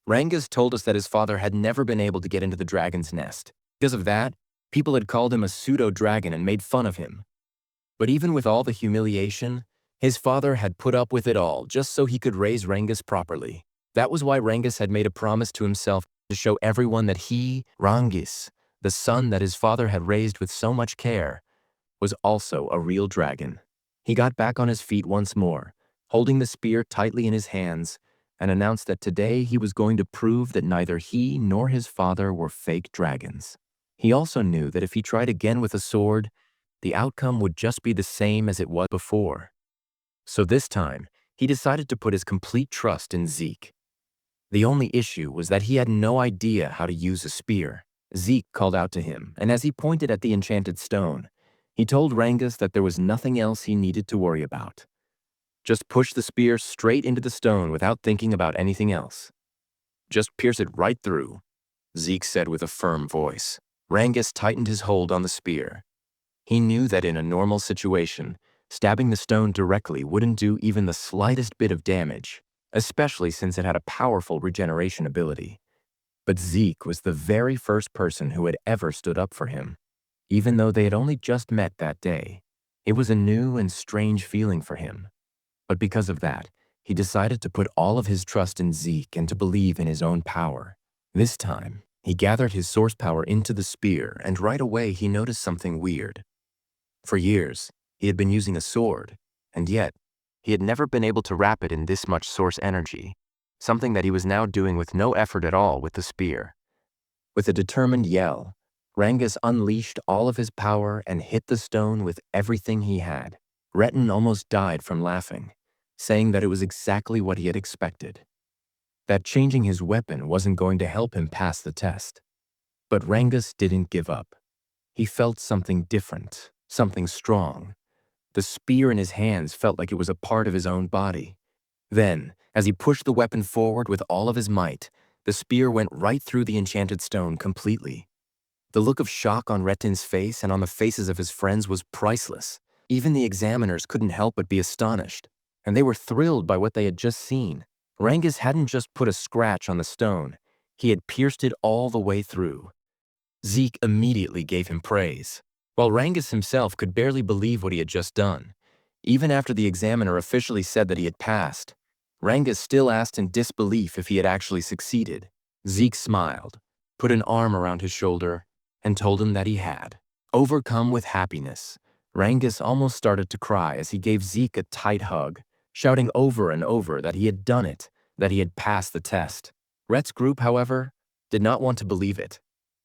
Rangus told us that his father had never been able to get into the dragon's nest. Because of that, people had called him a pseudo-dragon and made fun of him. But even with all the humiliation, his father had put up with it all just so he could raise Rangus properly. That was why Rangus had made a promise to himself to show everyone that he, Rangus, the son that his father had raised with so much care, was also a real dragon. He got back on his feet once more, holding the spear tightly in his hands, and announced that today he was going to prove that neither he nor his father were fake dragons. He also knew that if he tried again with a sword, the outcome would just be the same as it was before. So this time, he decided to put his complete trust in Zeke. The only issue was that he had no idea how to use a spear. Zeke called out to him, and as he pointed at the enchanted stone, he told Rangus that there was nothing else he needed to worry about. Just push the spear straight into the stone without thinking about anything else. Just pierce it right through, Zeke said with a firm voice. Rangus tightened his hold on the spear. He knew that in a normal situation, stabbing the stone directly wouldn't do even the slightest bit of damage, especially since it had a powerful regeneration ability. But Zeke was the very first person who had ever stood up for him. Even though they had only just met that day, it was a new and strange feeling for him. But because of that, he decided to put all of his trust in Zeke and to believe in his own power. This time, he gathered his source power into the spear, and right away he noticed something weird. For years, he had been using a sword, and yet, he had never been able to wrap it in this much source energy, something that he was now doing with no effort at all with the spear. With a determined yell, Rangus unleashed all of his power and hit the stone with everything he had. Retin almost died from laughing, saying that it was exactly what he had expected. That changing his weapon wasn't going to help him pass the test. But Rangus didn't give up. He felt something different, something strong. The spear in his hands felt like it was a part of his own body. Then, as he pushed the weapon forward with all of his might, the spear went right through the enchanted stone completely. The look of shock on Retin's face and on the faces of his friends was priceless. Even the examiners couldn't help but be astonished, and they were thrilled by what they had just seen. Rangus hadn't just put a scratch on the stone, he had pierced it all the way through. Zeke immediately gave him praise, while Rangus himself could barely believe what he had just done. Even after the examiner officially said that he had passed, Rangus still asked in disbelief if he had actually succeeded. Zeke smiled, put an arm around his shoulder, and told him that he had. Overcome with happiness, Rangus almost started to cry as he gave Zeke a tight hug, shouting over and over that he had done it, that he had passed the test. Rhett's group, however, did not want to believe it.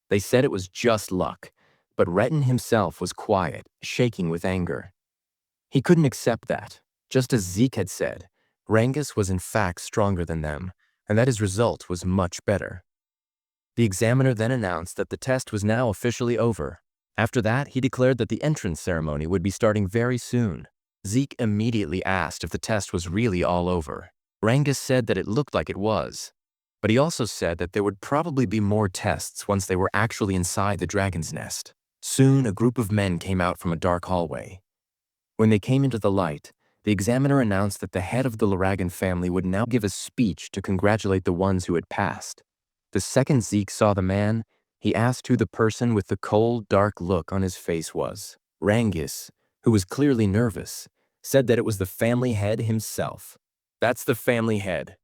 They said it was just luck, but Retin himself was quiet, shaking with anger. He couldn't accept that. Just as Zeke had said, Rangus was in fact stronger than them, and that his result was much better. The examiner then announced that the test was now officially over. After that, he declared that the entrance ceremony would be starting very soon. Zeke immediately asked if the test was really all over. Rangus said that it looked like it was, but he also said that there would probably be more tests once they were actually inside the dragon's nest. Soon, a group of men came out from a dark hallway. When they came into the light, the examiner announced that the head of the Laragan family would now give a speech to congratulate the ones who had passed. The second Zeke saw the man, he asked who the person with the cold, dark look on his face was. Rangus, who was clearly nervous, said that it was the family head himself. "That's the family head."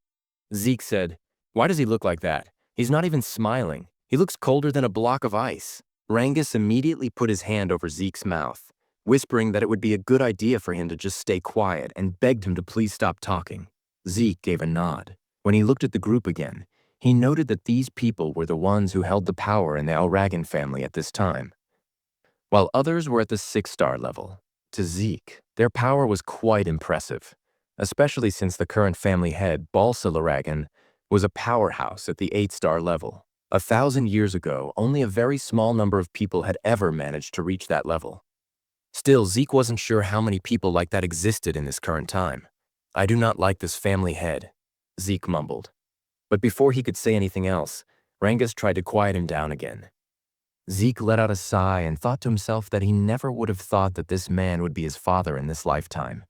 Zeke said, "Why does he look like that? He's not even smiling. He looks colder than a block of ice." Rangus immediately put his hand over Zeke's mouth, whispering that it would be a good idea for him to just stay quiet, and begged him to please stop talking. Zeke gave a nod. When he looked at the group again, he noted that these people were the ones who held the power in the Laragan family at this time, while others were at the 6-star level. To Zeke, their power was quite impressive, especially since the current family head, Balsa Laragan, was a powerhouse at the 8-star level. 1,000 years ago, only a very small number of people had ever managed to reach that level. Still, Zeke wasn't sure how many people like that existed in this current time. "I do not like this family head," Zeke mumbled. But before he could say anything else, Rangus tried to quiet him down again. Zeke let out a sigh and thought to himself that he never would have thought that this man would be his father in this lifetime.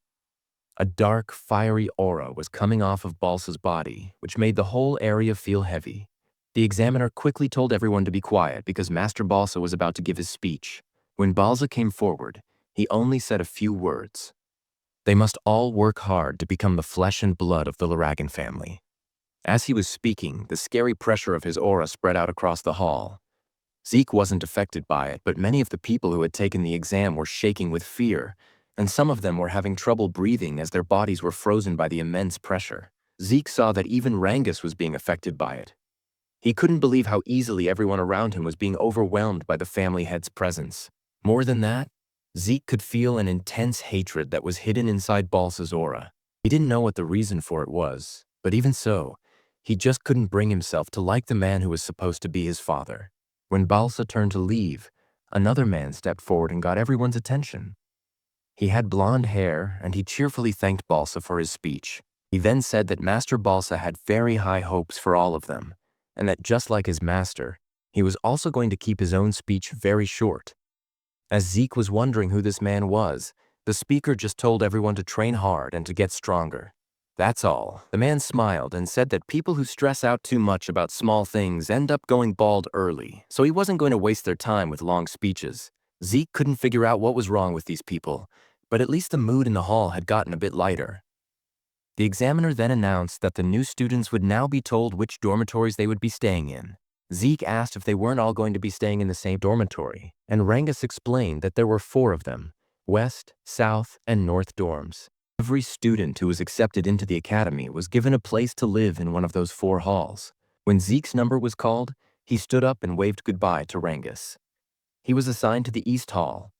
A dark, fiery aura was coming off of Balsa's body, which made the whole area feel heavy. The examiner quickly told everyone to be quiet because Master Balsa was about to give his speech. When Balsa came forward, he only said a few words. They must all work hard to become the flesh and blood of the Laragan family. As he was speaking, the scary pressure of his aura spread out across the hall. Zeke wasn't affected by it, but many of the people who had taken the exam were shaking with fear, and some of them were having trouble breathing as their bodies were frozen by the immense pressure. Zeke saw that even Rangus was being affected by it. He couldn't believe how easily everyone around him was being overwhelmed by the family head's presence. More than that, Zeke could feel an intense hatred that was hidden inside Balsa's aura. He didn't know what the reason for it was, but even so, he just couldn't bring himself to like the man who was supposed to be his father. When Balsa turned to leave, another man stepped forward and got everyone's attention. He had blonde hair, and he cheerfully thanked Balsa for his speech. He then said that Master Balsa had very high hopes for all of them, and that just like his master, he was also going to keep his own speech very short. As Zeke was wondering who this man was, the speaker just told everyone to train hard and to get stronger. That's all. The man smiled and said that people who stress out too much about small things end up going bald early, so he wasn't going to waste their time with long speeches. Zeke couldn't figure out what was wrong with these people, but at least the mood in the hall had gotten a bit lighter. The examiner then announced that the new students would now be told which dormitories they would be staying in. Zeke asked if they weren't all going to be staying in the same dormitory, and Rangus explained that there were 4 of them: West, South, and North dorms. Every student who was accepted into the academy was given a place to live in one of those 4 halls. When Zeke's number was called, he stood up and waved goodbye to Rangus. He was assigned to the East Hall.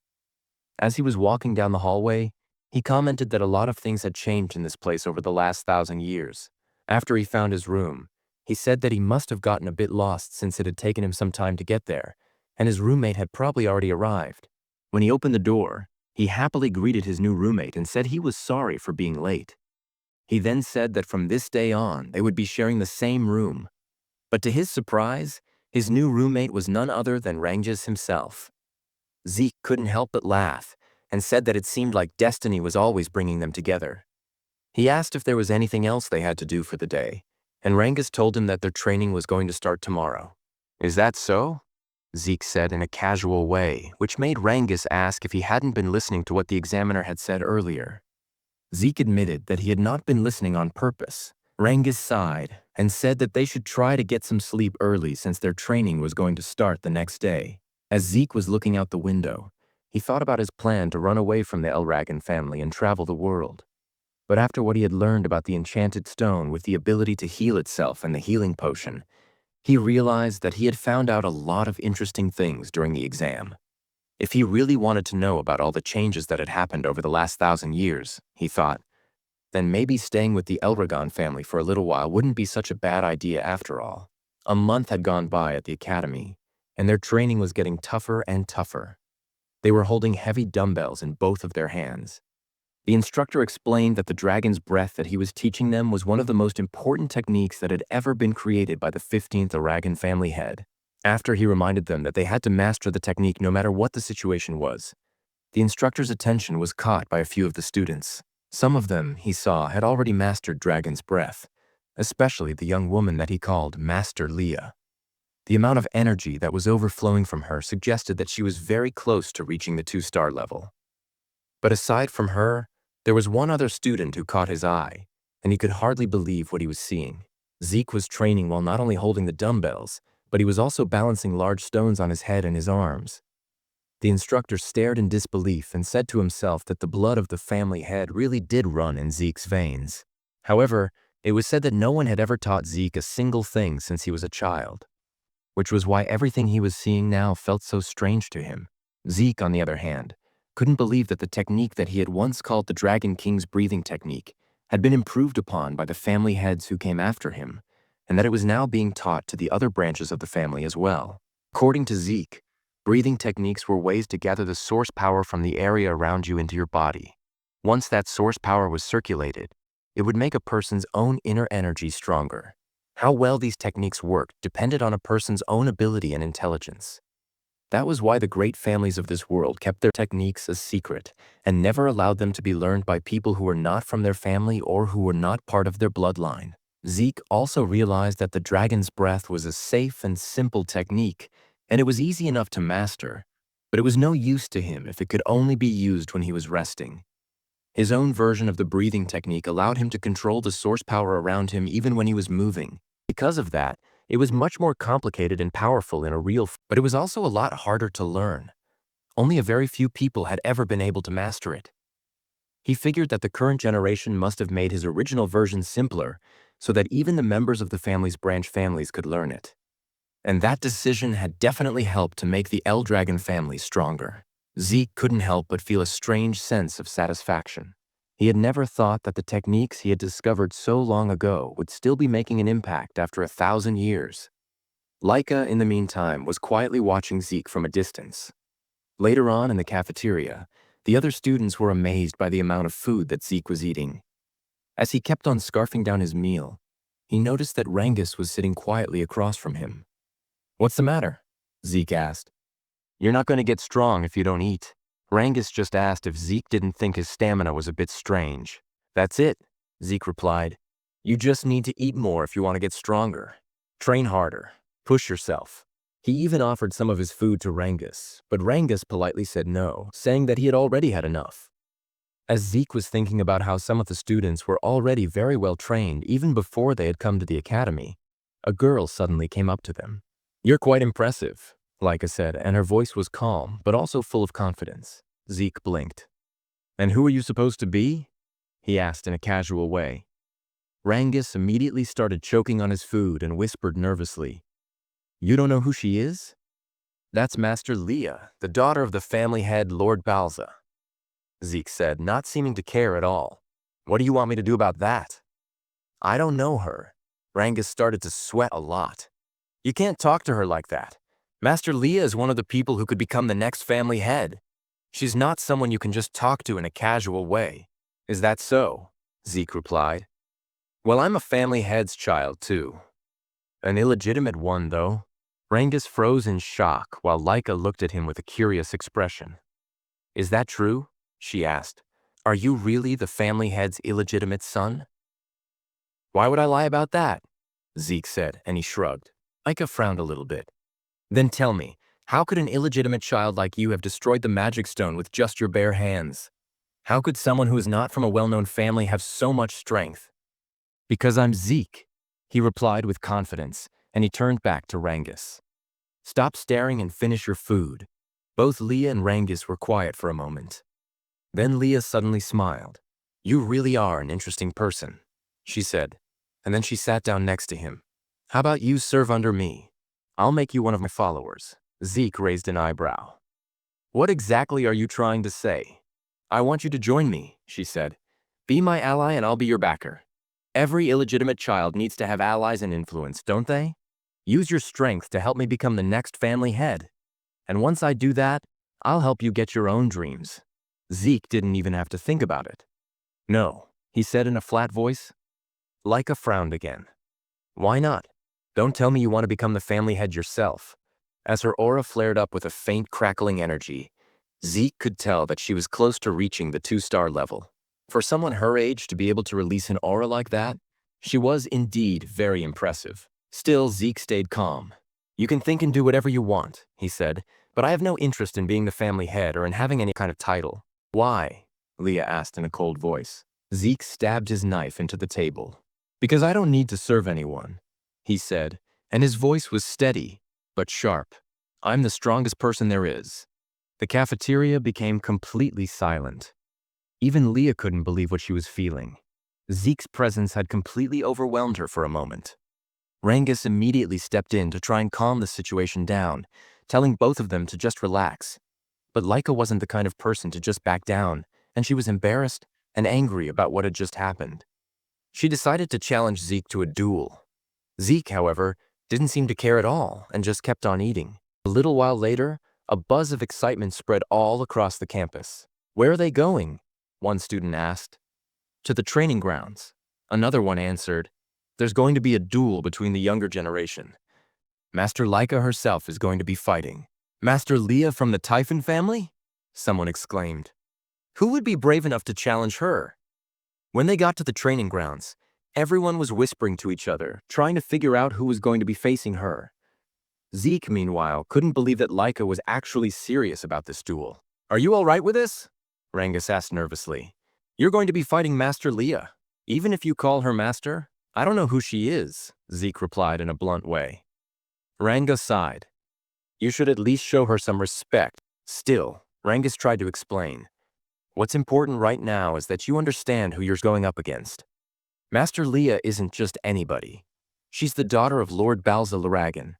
As he was walking down the hallway, he commented that a lot of things had changed in this place over the last 1,000 years. After he found his room, he said that he must have gotten a bit lost since it had taken him some time to get there, and his roommate had probably already arrived. When he opened the door, he happily greeted his new roommate and said he was sorry for being late. He then said that from this day on, they would be sharing the same room. But to his surprise, his new roommate was none other than Rangus himself. Zeke couldn't help but laugh and said that it seemed like destiny was always bringing them together. He asked if there was anything else they had to do for the day, and Rangus told him that their training was going to start tomorrow. "Is that so?" Zeke said in a casual way, which made Rangus ask if he hadn't been listening to what the examiner had said earlier. Zeke admitted that he had not been listening on purpose. Rangus sighed and said that they should try to get some sleep early since their training was going to start the next day. As Zeke was looking out the window, he thought about his plan to run away from the Elragan family and travel the world. But after what he had learned about the enchanted stone with the ability to heal itself and the healing potion, he realized that he had found out a lot of interesting things during the exam. If he really wanted to know about all the changes that had happened over the last 1,000 years, he thought, then maybe staying with the Elragan family for a little while wouldn't be such a bad idea after all. A month had gone by at the academy, and their training was getting tougher and tougher. They were holding heavy dumbbells in both of their hands. The instructor explained that the dragon's breath that he was teaching them was one of the most important techniques that had ever been created by the 15th Aragan family head. After he reminded them that they had to master the technique no matter what the situation was, the instructor's attention was caught by a few of the students. Some of them, he saw, had already mastered dragon's breath, especially the young woman that he called Master Leah. The amount of energy that was overflowing from her suggested that she was very close to reaching the 2-star level. But aside from her, there was one other student who caught his eye, and he could hardly believe what he was seeing. Zeke was training while not only holding the dumbbells, but he was also balancing large stones on his head and his arms. The instructor stared in disbelief and said to himself that the blood of the family head really did run in Zeke's veins. However, it was said that no one had ever taught Zeke a single thing since he was a child, which was why everything he was seeing now felt so strange to him. Zeke, on the other hand, couldn't believe that the technique that he had once called the Dragon King's breathing technique had been improved upon by the family heads who came after him, and that it was now being taught to the other branches of the family as well. According to Zeke, breathing techniques were ways to gather the source power from the area around you into your body. Once that source power was circulated, it would make a person's own inner energy stronger. How well these techniques worked depended on a person's own ability and intelligence. That was why the great families of this world kept their techniques a secret and never allowed them to be learned by people who were not from their family or who were not part of their bloodline. Zeke also realized that the dragon's breath was a safe and simple technique, and it was easy enough to master, but it was no use to him if it could only be used when he was resting. His own version of the breathing technique allowed him to control the source power around him even when he was moving. Because of that, it was much more complicated and powerful in a real, but it was also a lot harder to learn. Only a very few people had ever been able to master it. He figured that the current generation must have made his original version simpler so that even the members of the family's branch families could learn it. And that decision had definitely helped to make the Eldragon family stronger. Zeke couldn't help but feel a strange sense of satisfaction. He had never thought that the techniques he had discovered so long ago would still be making an impact after 1,000 years. Laika, in the meantime, was quietly watching Zeke from a distance. Later on in the cafeteria, the other students were amazed by the amount of food that Zeke was eating. As he kept on scarfing down his meal, he noticed that Rangus was sitting quietly across from him. "What's the matter?" Zeke asked. "You're not going to get strong if you don't eat." Rangus just asked if Zeke didn't think his stamina was a bit strange. "That's it," Zeke replied. "You just need to eat more if you want to get stronger. Train harder. Push yourself." He even offered some of his food to Rangus, but Rangus politely said no, saying that he had already had enough. As Zeke was thinking about how some of the students were already very well trained even before they had come to the academy, a girl suddenly came up to them. "You're quite impressive," Laika said, and her voice was calm, but also full of confidence. Zeke blinked. "And who are you supposed to be?" he asked in a casual way. Rangus immediately started choking on his food and whispered nervously, "You don't know who she is?" "That's Master Leah, the daughter of the family head Lord Balza," Zeke said, not seeming to care at all. "What do you want me to do about that?" "I don't know her." Rangus started to sweat a lot. "You can't talk to her like that. Master Leah is one of the people who could become the next family head. She's not someone you can just talk to in a casual way." "Is that so?" Zeke replied. "Well, I'm a family head's child too. An illegitimate one, though." Rangus froze in shock while Laika looked at him with a curious expression. "Is that true?" she asked. "Are you really the family head's illegitimate son?" "Why would I lie about that?" Zeke said, and he shrugged. Laika frowned a little bit. "Then tell me, how could an illegitimate child like you have destroyed the magic stone with just your bare hands? How could someone who is not from a well-known family have so much strength?" "Because I'm Zeke," he replied with confidence, and he turned back to Rangus. "Stop staring and finish your food." Both Leah and Rangus were quiet for a moment. Then Leah suddenly smiled. "You really are an interesting person," she said, and then she sat down next to him. "How about you serve under me? I'll make you one of my followers." Zeke raised an eyebrow. "What exactly are you trying to say?" "I want you to join me," she said. "Be my ally and I'll be your backer. Every illegitimate child needs to have allies and influence, don't they? Use your strength to help me become the next family head. And once I do that, I'll help you get your own dreams." Zeke didn't even have to think about it. "No," he said in a flat voice. Laika frowned again. "Why not? Don't tell me you want to become the family head yourself." As her aura flared up with a faint crackling energy, Zeke could tell that she was close to reaching the 2-star level. For someone her age to be able to release an aura like that, she was indeed very impressive. Still, Zeke stayed calm. "You can think and do whatever you want," he said, "but I have no interest in being the family head or in having any kind of title." "Why?" Leah asked in a cold voice. Zeke stabbed his knife into the table. "Because I don't need to serve anyone," he said, and his voice was steady, but sharp. "I'm the strongest person there is." The cafeteria became completely silent. Even Leah couldn't believe what she was feeling. Zeke's presence had completely overwhelmed her for a moment. Rangus immediately stepped in to try and calm the situation down, telling both of them to just relax. But Laika wasn't the kind of person to just back down, and she was embarrassed and angry about what had just happened. She decided to challenge Zeke to a duel. Zeke, however, didn't seem to care at all and just kept on eating. A little while later, a buzz of excitement spread all across the campus. "Where are they going?" one student asked. "To the training grounds." Another one answered, "There's going to be a duel between the younger generation. Master Laika herself is going to be fighting." "Master Leah from the Typhon family?" someone exclaimed. "Who would be brave enough to challenge her?" When they got to the training grounds, everyone was whispering to each other, trying to figure out who was going to be facing her. Zeke, meanwhile, couldn't believe that Laika was actually serious about this duel. "Are you all right with this?" Rangus asked nervously. "You're going to be fighting Master Leah. Even if you call her master, I don't know who she is," Zeke replied in a blunt way. Rangus sighed. "You should at least show her some respect." Still, Rangus tried to explain. "What's important right now is that you understand who you're going up against. Master Leah isn't just anybody. She's the daughter of Lord Balza Laragan,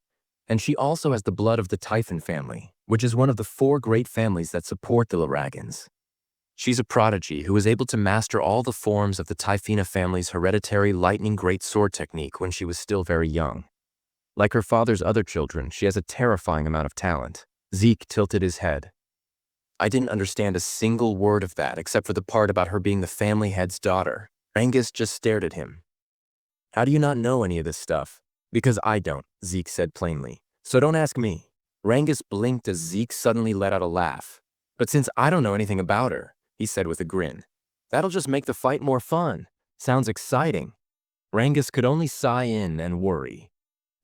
and she also has the blood of the Typhon family. which is one of the 4 great families that support the Awakens. She's a prodigy who was able to master all the forms of the Typhina family's hereditary lightning great sword technique when she was still very young. Like her father's other children, she has a terrifying amount of talent. Zeke tilted his head. I didn't understand a single word of that except for the part about her being the family head's daughter. Angus just stared at him. How do you not know any of this stuff? Because I don't, Zeke said plainly. So don't ask me. Rangus blinked as Zeke suddenly let out a laugh. But since I don't know anything about her, he said with a grin, that'll just make the fight more fun. Sounds exciting. Rangus could only sigh in and worry.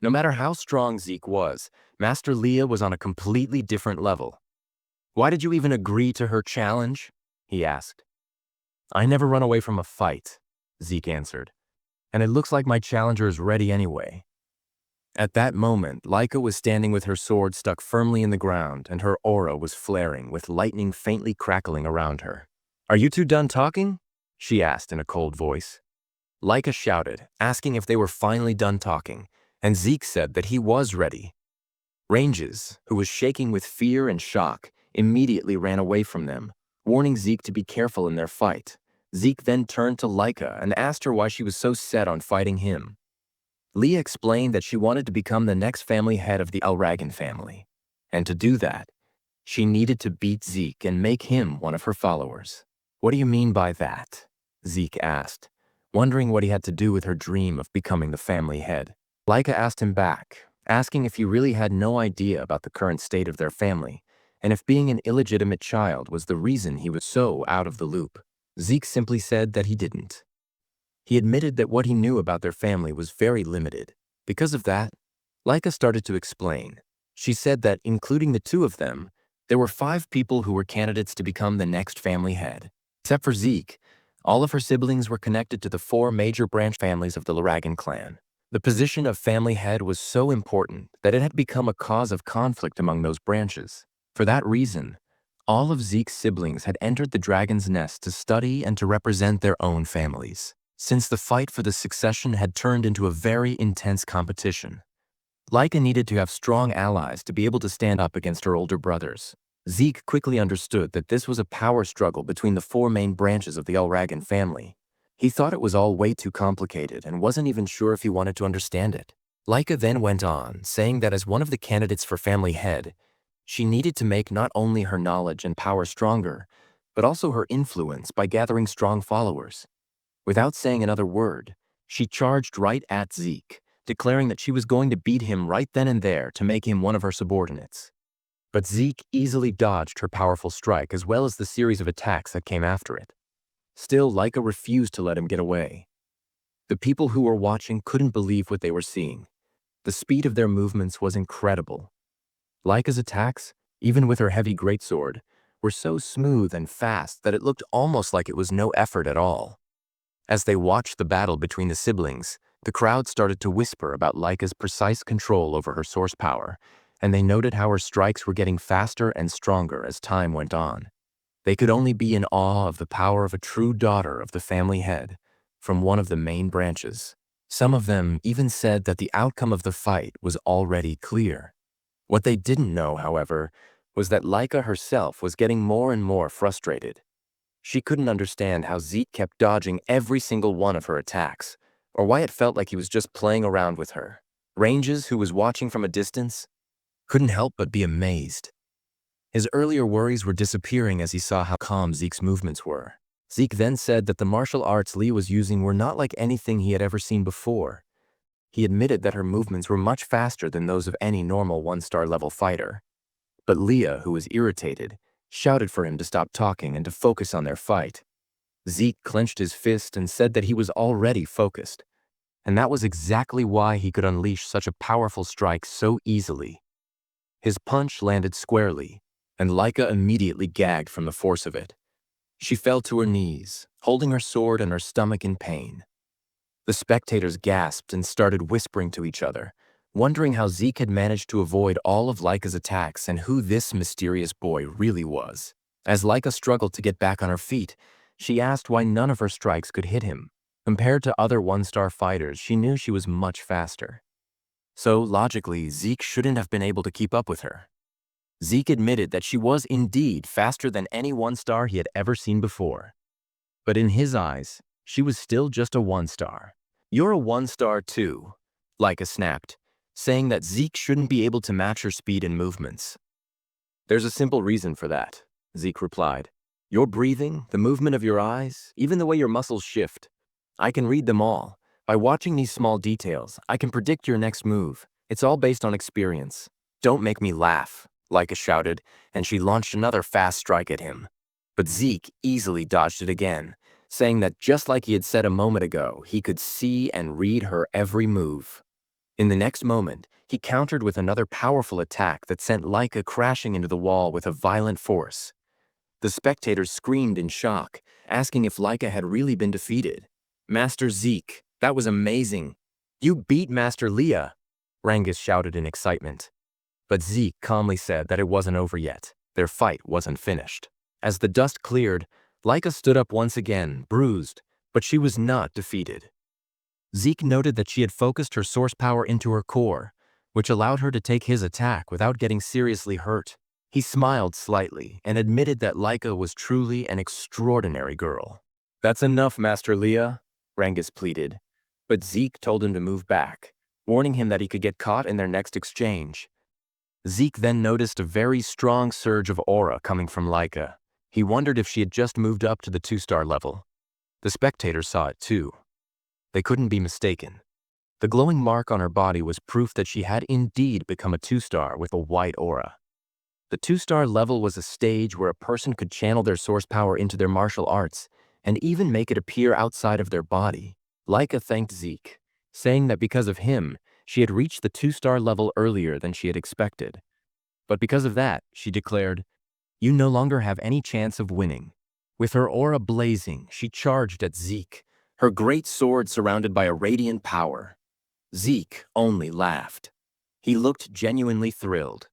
No matter how strong Zeke was, Master Leah was on a completely different level. Why did you even agree to her challenge? He asked. I never run away from a fight, Zeke answered. And it looks like my challenger is ready anyway. At that moment, Laika was standing with her sword stuck firmly in the ground, and her aura was flaring, with lightning faintly crackling around her. Are you two done talking? She asked in a cold voice. Laika shouted, asking if they were finally done talking, and Zeke said that he was ready. Ranges, who was shaking with fear and shock, immediately ran away from them, warning Zeke to be careful in their fight. Zeke then turned to Laika and asked her why she was so set on fighting him. Leah explained that she wanted to become the next family head of the Awakens family, and to do that, she needed to beat Zeke and make him one of her followers. What do you mean by that? Zeke asked, wondering what he had to do with her dream of becoming the family head. Laika asked him back, asking if he really had no idea about the current state of their family, and if being an illegitimate child was the reason he was so out of the loop. Zeke simply said that he didn't. He admitted that what he knew about their family was very limited. Because of that, Laika started to explain. She said that, including the 2 of them, there were 5 people who were candidates to become the next family head. Except for Zeke, all of her siblings were connected to the 4 major branch families of the Awakens clan. The position of family head was so important that it had become a cause of conflict among those branches. For that reason, all of Zeke's siblings had entered the Dragon's Nest to study and to represent their own families. Since the fight for the succession had turned into a very intense competition, Laika needed to have strong allies to be able to stand up against her older brothers. Zeke quickly understood that this was a power struggle between the 4 main branches of the Awakens family. He thought it was all way too complicated and wasn't even sure if he wanted to understand it. Laika then went on, saying that as one of the candidates for family head, she needed to make not only her knowledge and power stronger, but also her influence by gathering strong followers. Without saying another word, she charged right at Zeke, declaring that she was going to beat him right then and there to make him one of her subordinates. But Zeke easily dodged her powerful strike as well as the series of attacks that came after it. Still, Laika refused to let him get away. The people who were watching couldn't believe what they were seeing. The speed of their movements was incredible. Laika's attacks, even with her heavy greatsword, were so smooth and fast that it looked almost like it was no effort at all. As they watched the battle between the siblings, the crowd started to whisper about Laika's precise control over her source power, and they noted how her strikes were getting faster and stronger as time went on. They could only be in awe of the power of a true daughter of the family head from one of the main branches. Some of them even said that the outcome of the fight was already clear. What they didn't know, however, was that Laika herself was getting more and more frustrated. She couldn't understand how Zeke kept dodging every single one of her attacks, or why it felt like he was just playing around with her. Ranges, who was watching from a distance, couldn't help but be amazed. His earlier worries were disappearing as he saw how calm Zeke's movements were. Zeke then said that the martial arts Lee was using were not like anything he had ever seen before. He admitted that her movements were much faster than those of any normal 1-star level fighter. But Leah, who was irritated, shouted for him to stop talking and to focus on their fight. Zeke clenched his fist and said that he was already focused, and that was exactly why he could unleash such a powerful strike so easily. His punch landed squarely, and Laika immediately gagged from the force of it. She fell to her knees, holding her sword and her stomach in pain. The spectators gasped and started whispering to each other, wondering how Zeke had managed to avoid all of Laika's attacks and who this mysterious boy really was. As Laika struggled to get back on her feet, she asked why none of her strikes could hit him. Compared to other 1-star fighters, she knew she was much faster. So, logically, Zeke shouldn't have been able to keep up with her. Zeke admitted that she was indeed faster than any one-star he had ever seen before. But in his eyes, she was still just a one-star. "You're a one-star too," Laika snapped, saying that Zeke shouldn't be able to match her speed and movements. "There's a simple reason for that," Zeke replied. "Your breathing, the movement of your eyes, even the way your muscles shift. I can read them all. By watching these small details, I can predict your next move. It's all based on experience." "Don't make me laugh," Laika shouted, and she launched another fast strike at him. But Zeke easily dodged it again, saying that just like he had said a moment ago, he could see and read her every move. In the next moment, he countered with another powerful attack that sent Laika crashing into the wall with a violent force. The spectators screamed in shock, asking if Laika had really been defeated. "Master Zeke, that was amazing. You beat Master Leah," Rangus shouted in excitement. But Zeke calmly said that it wasn't over yet. Their fight wasn't finished. As the dust cleared, Laika stood up once again, bruised, but she was not defeated. Zeke noted that she had focused her source power into her core, which allowed her to take his attack without getting seriously hurt. He smiled slightly and admitted that Laika was truly an extraordinary girl. "That's enough, Master Leah," Rangus pleaded, but Zeke told him to move back, warning him that he could get caught in their next exchange. Zeke then noticed a very strong surge of aura coming from Laika. He wondered if she had just moved up to the 2-star level. The spectators saw it too. They couldn't be mistaken. The glowing mark on her body was proof that she had indeed become a 2-star with a white aura. The 2-star level was a stage where a person could channel their source power into their martial arts and even make it appear outside of their body. Laika thanked Zeke, saying that because of him, she had reached the 2-star level earlier than she had expected. But because of that, she declared, "You no longer have any chance of winning." With her aura blazing, she charged at Zeke, her great sword surrounded by a radiant power. Zeke only laughed. He looked genuinely thrilled.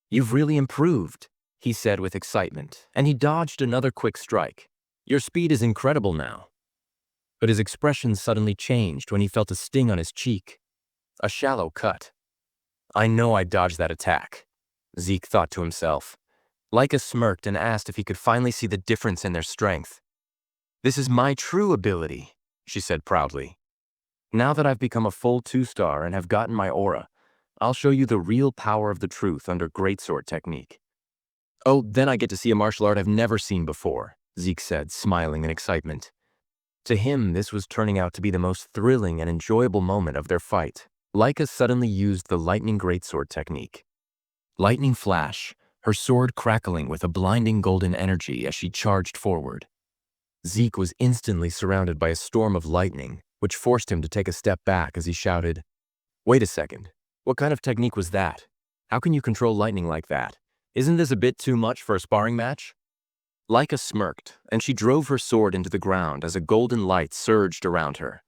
"You've really improved," he said with excitement, and he dodged another quick strike. "Your speed is incredible now." But his expression suddenly changed when he felt a sting on his cheek. A shallow cut. "I know I dodged that attack," Zeke thought to himself. Laika smirked and asked if he could finally see the difference in their strength. "This is my true ability," she said proudly. "Now that I've become a full 2-star and have gotten my aura, I'll show you the real power of the truth under greatsword technique." "Oh, then I get to see a martial art I've never seen before," Zeke said, smiling in excitement. To him, this was turning out to be the most thrilling and enjoyable moment of their fight. Laika suddenly used the lightning greatsword technique. Lightning flash, her sword crackling with a blinding golden energy as she charged forward. Zeke was instantly surrounded by a storm of lightning, which forced him to take a step back as he shouted, "Wait a second, what kind of technique was that? How can you control lightning like that? Isn't this a bit too much for a sparring match?" Laika smirked, and she drove her sword into the ground as a golden light surged around her.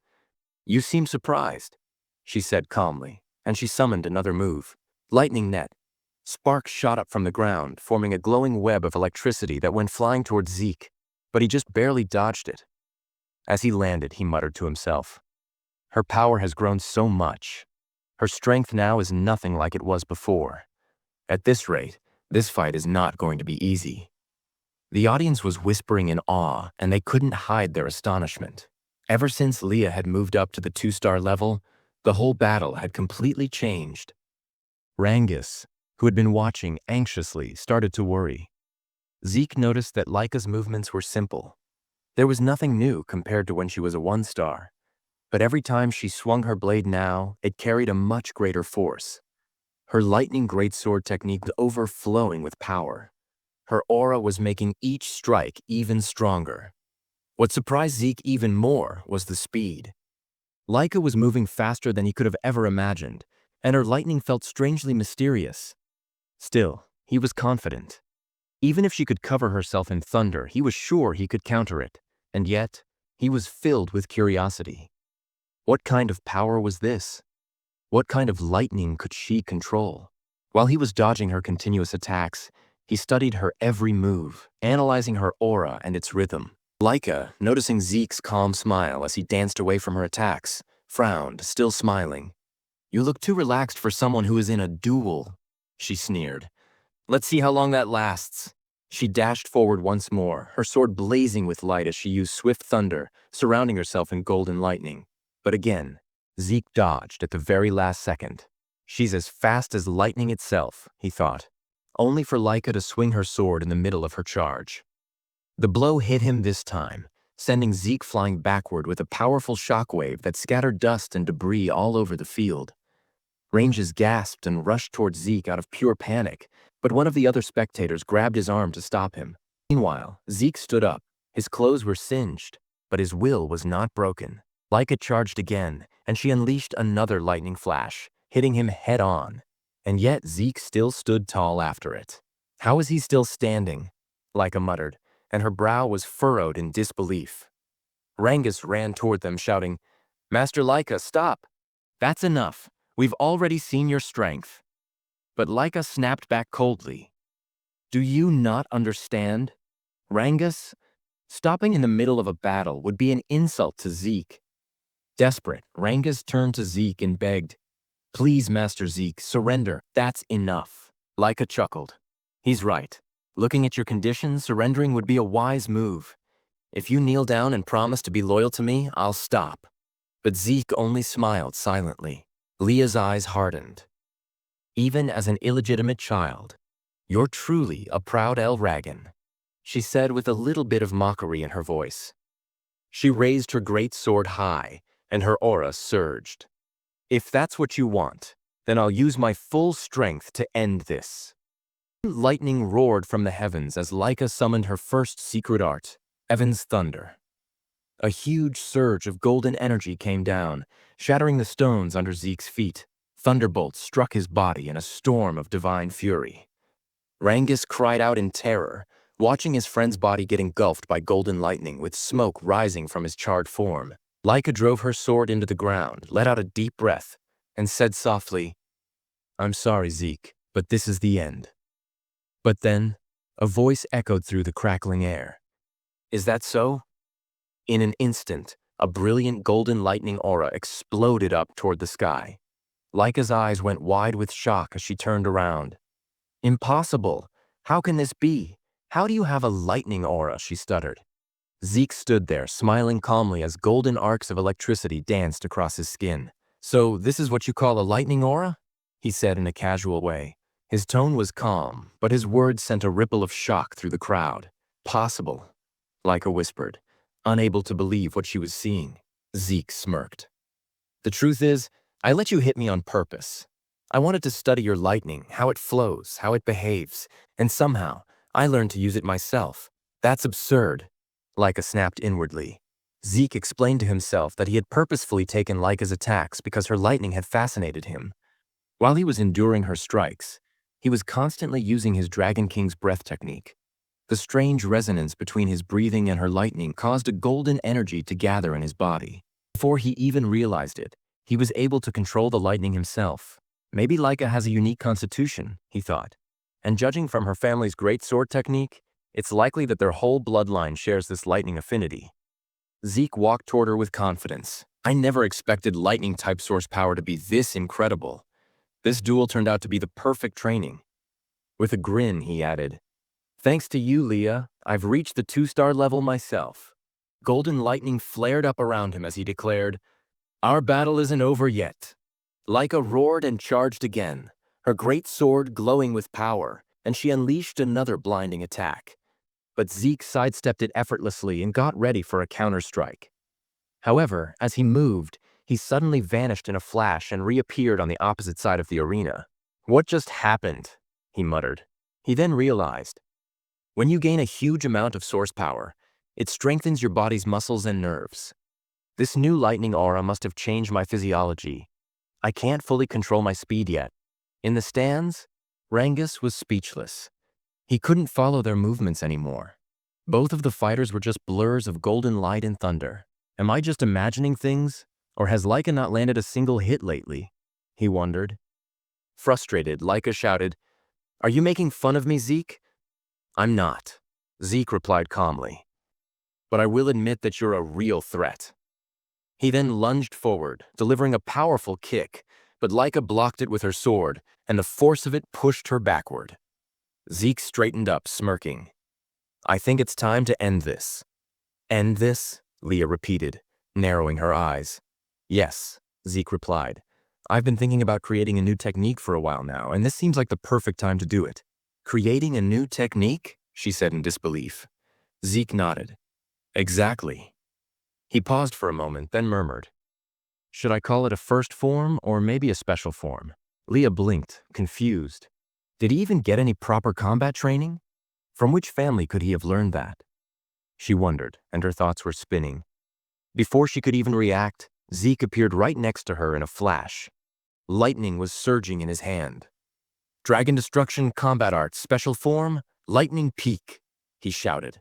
"You seem surprised," she said calmly, and she summoned another move. Lightning net. Sparks shot up from the ground, forming a glowing web of electricity that went flying towards Zeke, but he just barely dodged it. As he landed, he muttered to himself, "Her power has grown so much. Her strength now is nothing like it was before. At this rate, this fight is not going to be easy." The audience was whispering in awe, and they couldn't hide their astonishment. Ever since Leah had moved up to the 2-star level, the whole battle had completely changed. Rangus, who had been watching anxiously, started to worry. Zeke noticed that Laika's movements were simple. There was nothing new compared to when she was a 1-star. But every time she swung her blade now, it carried a much greater force. Her lightning greatsword technique was overflowing with power. Her aura was making each strike even stronger. What surprised Zeke even more was the speed. Laika was moving faster than he could have ever imagined, and her lightning felt strangely mysterious. Still, he was confident. Even if she could cover herself in thunder, he was sure he could counter it, and yet, he was filled with curiosity. What kind of power was this? What kind of lightning could she control? While he was dodging her continuous attacks, he studied her every move, analyzing her aura and its rhythm. Laika, noticing Zeke's calm smile as he danced away from her attacks, frowned, still smiling. "You look too relaxed for someone who is in a duel," she sneered. Let's see how long that lasts. She dashed forward once more, her sword blazing with light as she used swift thunder, surrounding herself in golden lightning. But again, Zeke dodged at the very last second. She's as fast as lightning itself, he thought, only for Laika to swing her sword in the middle of her charge. The blow hit him this time, sending Zeke flying backward with a powerful shockwave that scattered dust and debris all over the field. Ranges gasped and rushed towards Zeke out of pure panic, but one of the other spectators grabbed his arm to stop him. Meanwhile, Zeke stood up. His clothes were singed, but his will was not broken. Laika charged again, and she unleashed another lightning flash, hitting him head-on. And yet Zeke still stood tall after it. How is he still standing? Laika muttered, and her brow was furrowed in disbelief. Rangus ran toward them, shouting, "Master Laika, stop! That's enough. We've already seen your strength." But Laika snapped back coldly. "Do you not understand? Rangus, stopping in the middle of a battle would be an insult to Zeke." Desperate, Rangus turned to Zeke and begged, "Please, Master Zeke, surrender. That's enough." Laika chuckled. "He's right. Looking at your conditions, surrendering would be a wise move. If you kneel down and promise to be loyal to me, I'll stop." But Zeke only smiled silently. Leah's eyes hardened. "Even as an illegitimate child, you're truly a proud Elragon," she said with a little bit of mockery in her voice. She raised her great sword high, and her aura surged. "If that's what you want, then I'll use my full strength to end this." Lightning roared from the heavens as Laika summoned her first secret art, Evan's Thunder. A huge surge of golden energy came down, shattering the stones under Zeke's feet. Thunderbolts struck his body in a storm of divine fury. Rangus cried out in terror, watching his friend's body get engulfed by golden lightning with smoke rising from his charred form. Laika drove her sword into the ground, let out a deep breath, and said softly, "I'm sorry, Zeke, but this is the end." But then, a voice echoed through the crackling air. "Is that so?" In an instant, a brilliant golden lightning aura exploded up toward the sky. Laika's eyes went wide with shock as she turned around. "Impossible! How can this be? How do you have a lightning aura?" she stuttered. Zeke stood there, smiling calmly as golden arcs of electricity danced across his skin. "So this is what you call a lightning aura?" he said in a casual way. His tone was calm, but his words sent a ripple of shock through the crowd. "Possible," Laika whispered, unable to believe what she was seeing. Zeke smirked. "The truth is, I let you hit me on purpose. I wanted to study your lightning, how it flows, how it behaves, and somehow, I learned to use it myself." "That's absurd," Laika snapped inwardly. Zeke explained to himself that he had purposefully taken Laika's attacks because her lightning had fascinated him. While he was enduring her strikes, he was constantly using his Dragon King's breath technique. The strange resonance between his breathing and her lightning caused a golden energy to gather in his body. Before he even realized it, he was able to control the lightning himself. Maybe Laika has a unique constitution, he thought. And judging from her family's great sword technique, it's likely that their whole bloodline shares this lightning affinity. Zeke walked toward her with confidence. "I never expected lightning-type source power to be this incredible. This duel turned out to be the perfect training." With a grin, he added, "Thanks to you, Leah, I've reached the 2-star level myself." Golden lightning flared up around him as he declared, "Our battle isn't over yet." Laika roared and charged again, her great sword glowing with power, and she unleashed another blinding attack. But Zeke sidestepped it effortlessly and got ready for a counter-strike. However, as he moved, he suddenly vanished in a flash and reappeared on the opposite side of the arena. "What just happened?" he muttered. He then realized, when you gain a huge amount of source power, it strengthens your body's muscles and nerves. This new lightning aura must have changed my physiology. I can't fully control my speed yet. In the stands, Rangus was speechless. He couldn't follow their movements anymore. Both of the fighters were just blurs of golden light and thunder. Am I just imagining things? Or has Laika not landed a single hit lately? He wondered. Frustrated, Laika shouted, "Are you making fun of me, Zeke?" "I'm not," Zeke replied calmly. "But I will admit that you're a real threat." He then lunged forward, delivering a powerful kick, but Laika blocked it with her sword, and the force of it pushed her backward. Zeke straightened up, smirking. I think it's time to end this. End this? Leah repeated, narrowing her eyes. Yes, Zeke replied. I've been thinking about creating a new technique for a while now, and this seems like the perfect time to do it. Creating a new technique? She said in disbelief. Zeke nodded. Exactly. He paused for a moment, then murmured. Should I call it a first form or maybe a special form? Leah blinked, confused. Did he even get any proper combat training? From which family could he have learned that? She wondered, and her thoughts were spinning. Before she could even react, Zeke appeared right next to her in a flash. Lightning was surging in his hand. Dragon Destruction Combat Arts Special Form, Lightning Peak, he shouted.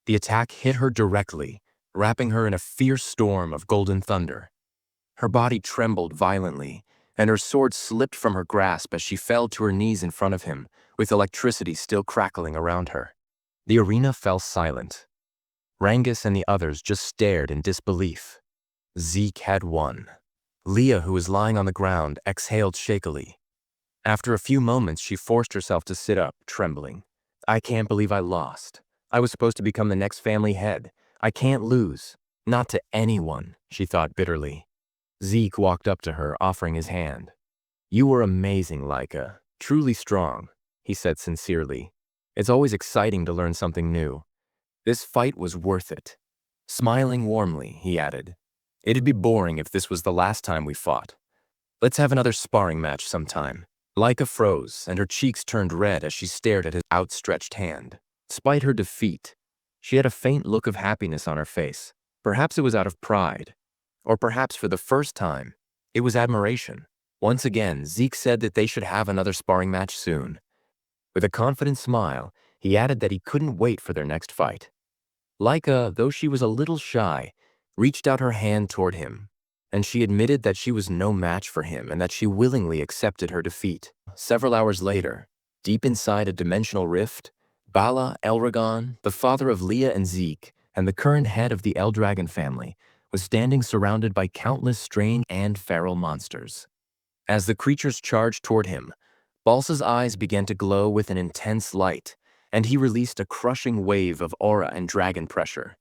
The attack hit her directly, wrapping her in a fierce storm of golden thunder. Her body trembled violently, and her sword slipped from her grasp as she fell to her knees in front of him, with electricity still crackling around her. The arena fell silent. Rangus and the others just stared in disbelief. Zeke had won. Leah, who was lying on the ground, exhaled shakily. After a few moments, she forced herself to sit up, trembling. I can't believe I lost. I was supposed to become the next family head. I can't lose. Not to anyone, she thought bitterly. Zeke walked up to her, offering his hand. You were amazing, Laika. Truly strong, he said sincerely. It's always exciting to learn something new. This fight was worth it. Smiling warmly, he added. It'd be boring if this was the last time we fought. Let's have another sparring match sometime. Laika froze, and her cheeks turned red as she stared at his outstretched hand. Despite her defeat, she had a faint look of happiness on her face. Perhaps it was out of pride. Or perhaps for the first time, it was admiration. Once again, Zeke said that they should have another sparring match soon. With a confident smile, he added that he couldn't wait for their next fight. Laika, though she was a little shy, reached out her hand toward him, and she admitted that she was no match for him and that she willingly accepted her defeat. Several hours later, deep inside a dimensional rift, Bala Elragon, the father of Leah and Zeke, and the current head of the Eldragon family, was standing surrounded by countless strange and feral monsters. As the creatures charged toward him, Balsa's eyes began to glow with an intense light, and he released a crushing wave of aura and dragon pressure.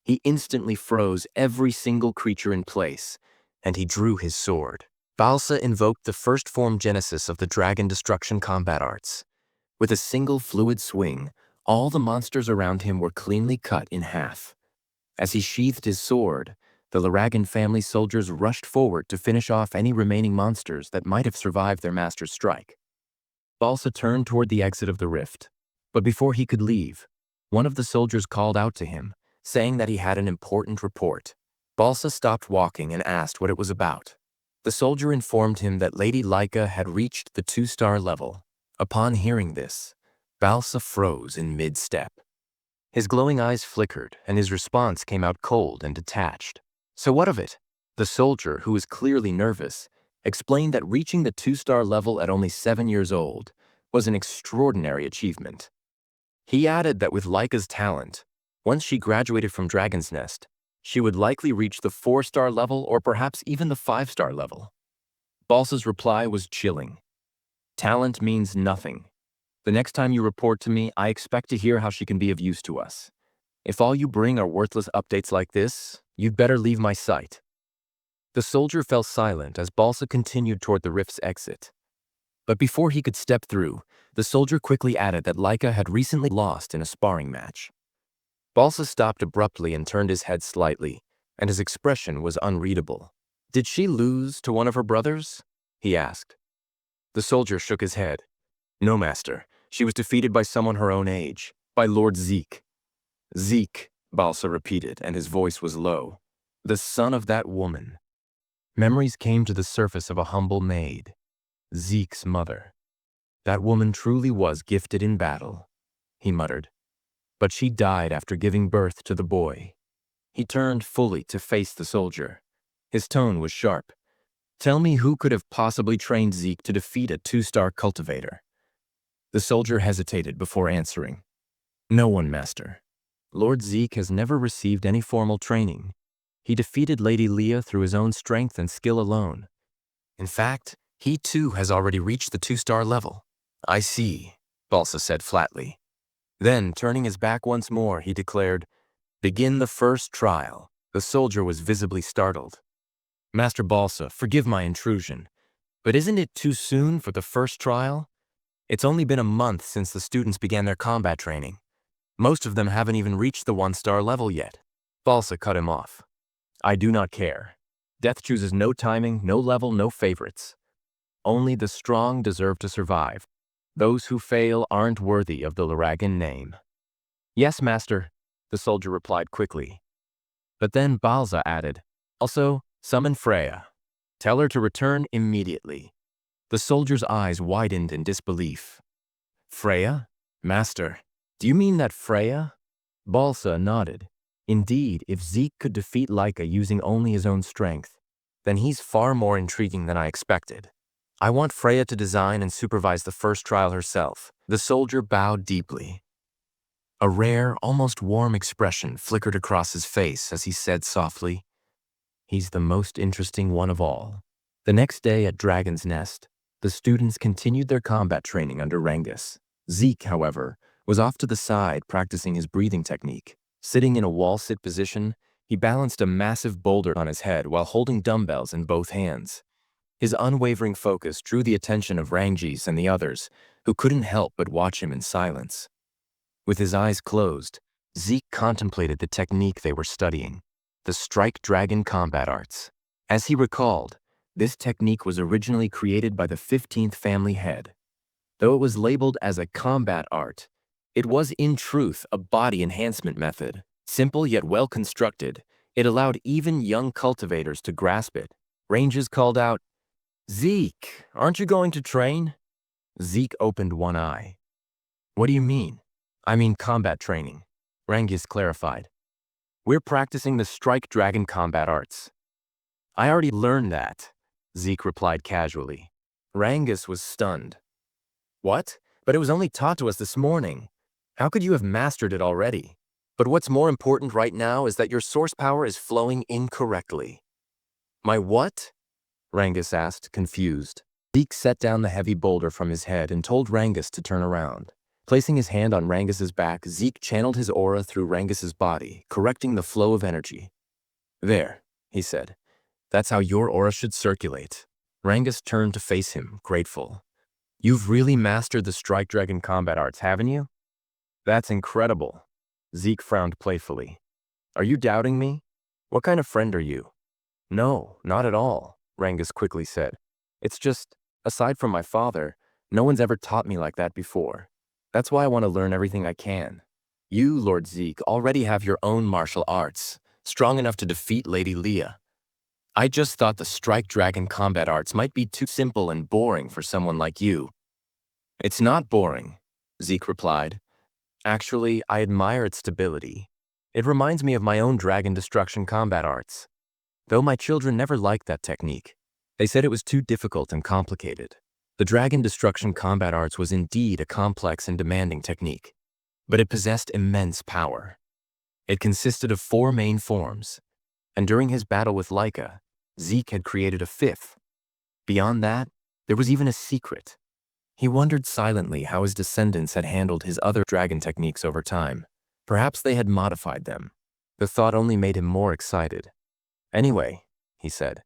He instantly froze every single creature in place, and he drew his sword. Balsa invoked the first form genesis of the Dragon Destruction Combat Arts. With a single fluid swing, all the monsters around him were cleanly cut in half. As he sheathed his sword, the Laragan family soldiers rushed forward to finish off any remaining monsters that might have survived their master's strike. Balsa turned toward the exit of the rift, but before he could leave, one of the soldiers called out to him, saying that he had an important report. Balsa stopped walking and asked what it was about. The soldier informed him that Lady Laika had reached the 2-star level. Upon hearing this, Balsa froze in mid-step. His glowing eyes flickered, and his response came out cold and detached. So what of it? The soldier, who was clearly nervous, explained that reaching the 2-star level at only 7 years old was an extraordinary achievement. He added that with Laika's talent, once she graduated from Dragon's Nest, she would likely reach the 4-star level or perhaps even the 5-star level. Balsa's reply was chilling. Talent means nothing. The next time you report to me, I expect to hear how she can be of use to us. If all you bring are worthless updates like this, you'd better leave my sight. The soldier fell silent as Balsa continued toward the rift's exit. But before he could step through, the soldier quickly added that Laika had recently lost in a sparring match. Balsa stopped abruptly and turned his head slightly, and his expression was unreadable. Did she lose to one of her brothers? He asked. The soldier shook his head. No, master. She was defeated by someone her own age, by Lord Zeke. Zeke, Balsa repeated, and his voice was low. The son of that woman. Memories came to the surface of a humble maid, Zeke's mother. That woman truly was gifted in battle, he muttered. But she died after giving birth to the boy. He turned fully to face the soldier. His tone was sharp. Tell me who could have possibly trained Zeke to defeat a 2-star cultivator? The soldier hesitated before answering. No one, master. Lord Zeke has never received any formal training. He defeated Lady Leah through his own strength and skill alone. In fact, he too has already reached the 2-star level. I see. Balsa said flatly. Then, turning his back once more, he declared, "Begin the first trial." The soldier was visibly startled. "Master Balsa, forgive my intrusion, but isn't it too soon for the first trial? It's only been a month since the students began their combat training. Most of them haven't even reached the 1-star level yet." Balsa cut him off. "I do not care. Death chooses no timing, no level, no favorites. Only the strong deserve to survive. Those who fail aren't worthy of the Laragan name." "Yes, master," the soldier replied quickly. But then Balsa added, "Also, summon Freya. Tell her to return immediately." The soldier's eyes widened in disbelief. "Freya? Master, do you mean that Freya?" Balsa nodded. "Indeed, if Zeke could defeat Laika using only his own strength, then he's far more intriguing than I expected. I want Freya to design and supervise the first trial herself." The soldier bowed deeply. A rare, almost warm expression flickered across his face as he said softly, "He's the most interesting one of all." The next day at Dragon's Nest, the students continued their combat training under Rangus. Zeke, however, was off to the side practicing his breathing technique. Sitting in a wall-sit position, he balanced a massive boulder on his head while holding dumbbells in both hands. His unwavering focus drew the attention of Rangjis and the others, who couldn't help but watch him in silence. With his eyes closed, Zeke contemplated the technique they were studying, the Strike Dragon combat arts. As he recalled, this technique was originally created by the 15th family head. Though it was labeled as a combat art, it was in truth a body enhancement method. Simple yet well constructed, it allowed even young cultivators to grasp it. Ranges called out, "Zeke, aren't you going to train?" Zeke opened one eye. "What do you mean?" "I mean combat training," Rangus clarified. "We're practicing the Strike Dragon combat arts." "I already learned that," Zeke replied casually. Rangus was stunned. "What? But it was only taught to us this morning. How could you have mastered it already? But what's more important right now is that your source power is flowing incorrectly." "My what?" Rangus asked, confused. Zeke set down the heavy boulder from his head and told Rangus to turn around. Placing his hand on Rangus's back, Zeke channeled his aura through Rangus's body, correcting the flow of energy. "There," he said. "That's how your aura should circulate." Rangus turned to face him, grateful. "You've really mastered the Strike Dragon combat arts, haven't you?" "That's incredible." Zeke frowned playfully. "Are you doubting me? What kind of friend are you?" "No, not at all," Rangus quickly said. "It's just, aside from my father, no one's ever taught me like that before. That's why I want to learn everything I can. You, Lord Zeke, already have your own martial arts, strong enough to defeat Lady Leah. I just thought the Strike Dragon combat arts might be too simple and boring for someone like you." "It's not boring," Zeke replied. "Actually, I admire its stability. It reminds me of my own Dragon Destruction combat arts. Though my children never liked that technique. They said it was too difficult and complicated. The Dragon Destruction combat arts was indeed a complex and demanding technique, but it possessed immense power. It consisted of 4 main forms, and during his battle with Laika, Zeke had created a 5th. Beyond that, there was even a secret. He wondered silently how his descendants had handled his other dragon techniques over time. Perhaps they had modified them. The thought only made him more excited. "Anyway," he said,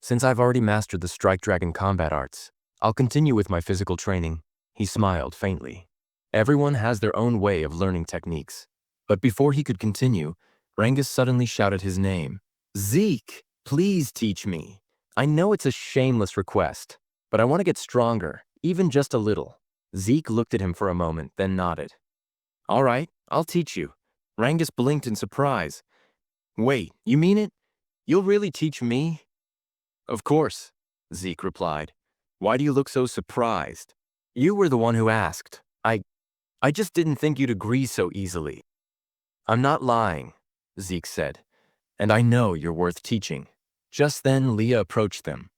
"since I've already mastered the Strike Dragon combat arts, I'll continue with my physical training." He smiled faintly. Everyone has their own way of learning techniques. But before he could continue, Rangus suddenly shouted his name. "Zeke, please teach me. I know it's a shameless request, but I want to get stronger, even just a little." Zeke looked at him for a moment, then nodded. "All right, I'll teach you." Rangus blinked in surprise. "Wait, you mean it? You'll really teach me?" "Of course," Zeke replied. "Why do you look so surprised? You were the one who asked. I just didn't think you'd agree so easily." "I'm not lying," Zeke said, "and I know you're worth teaching." Just then, Leah approached them.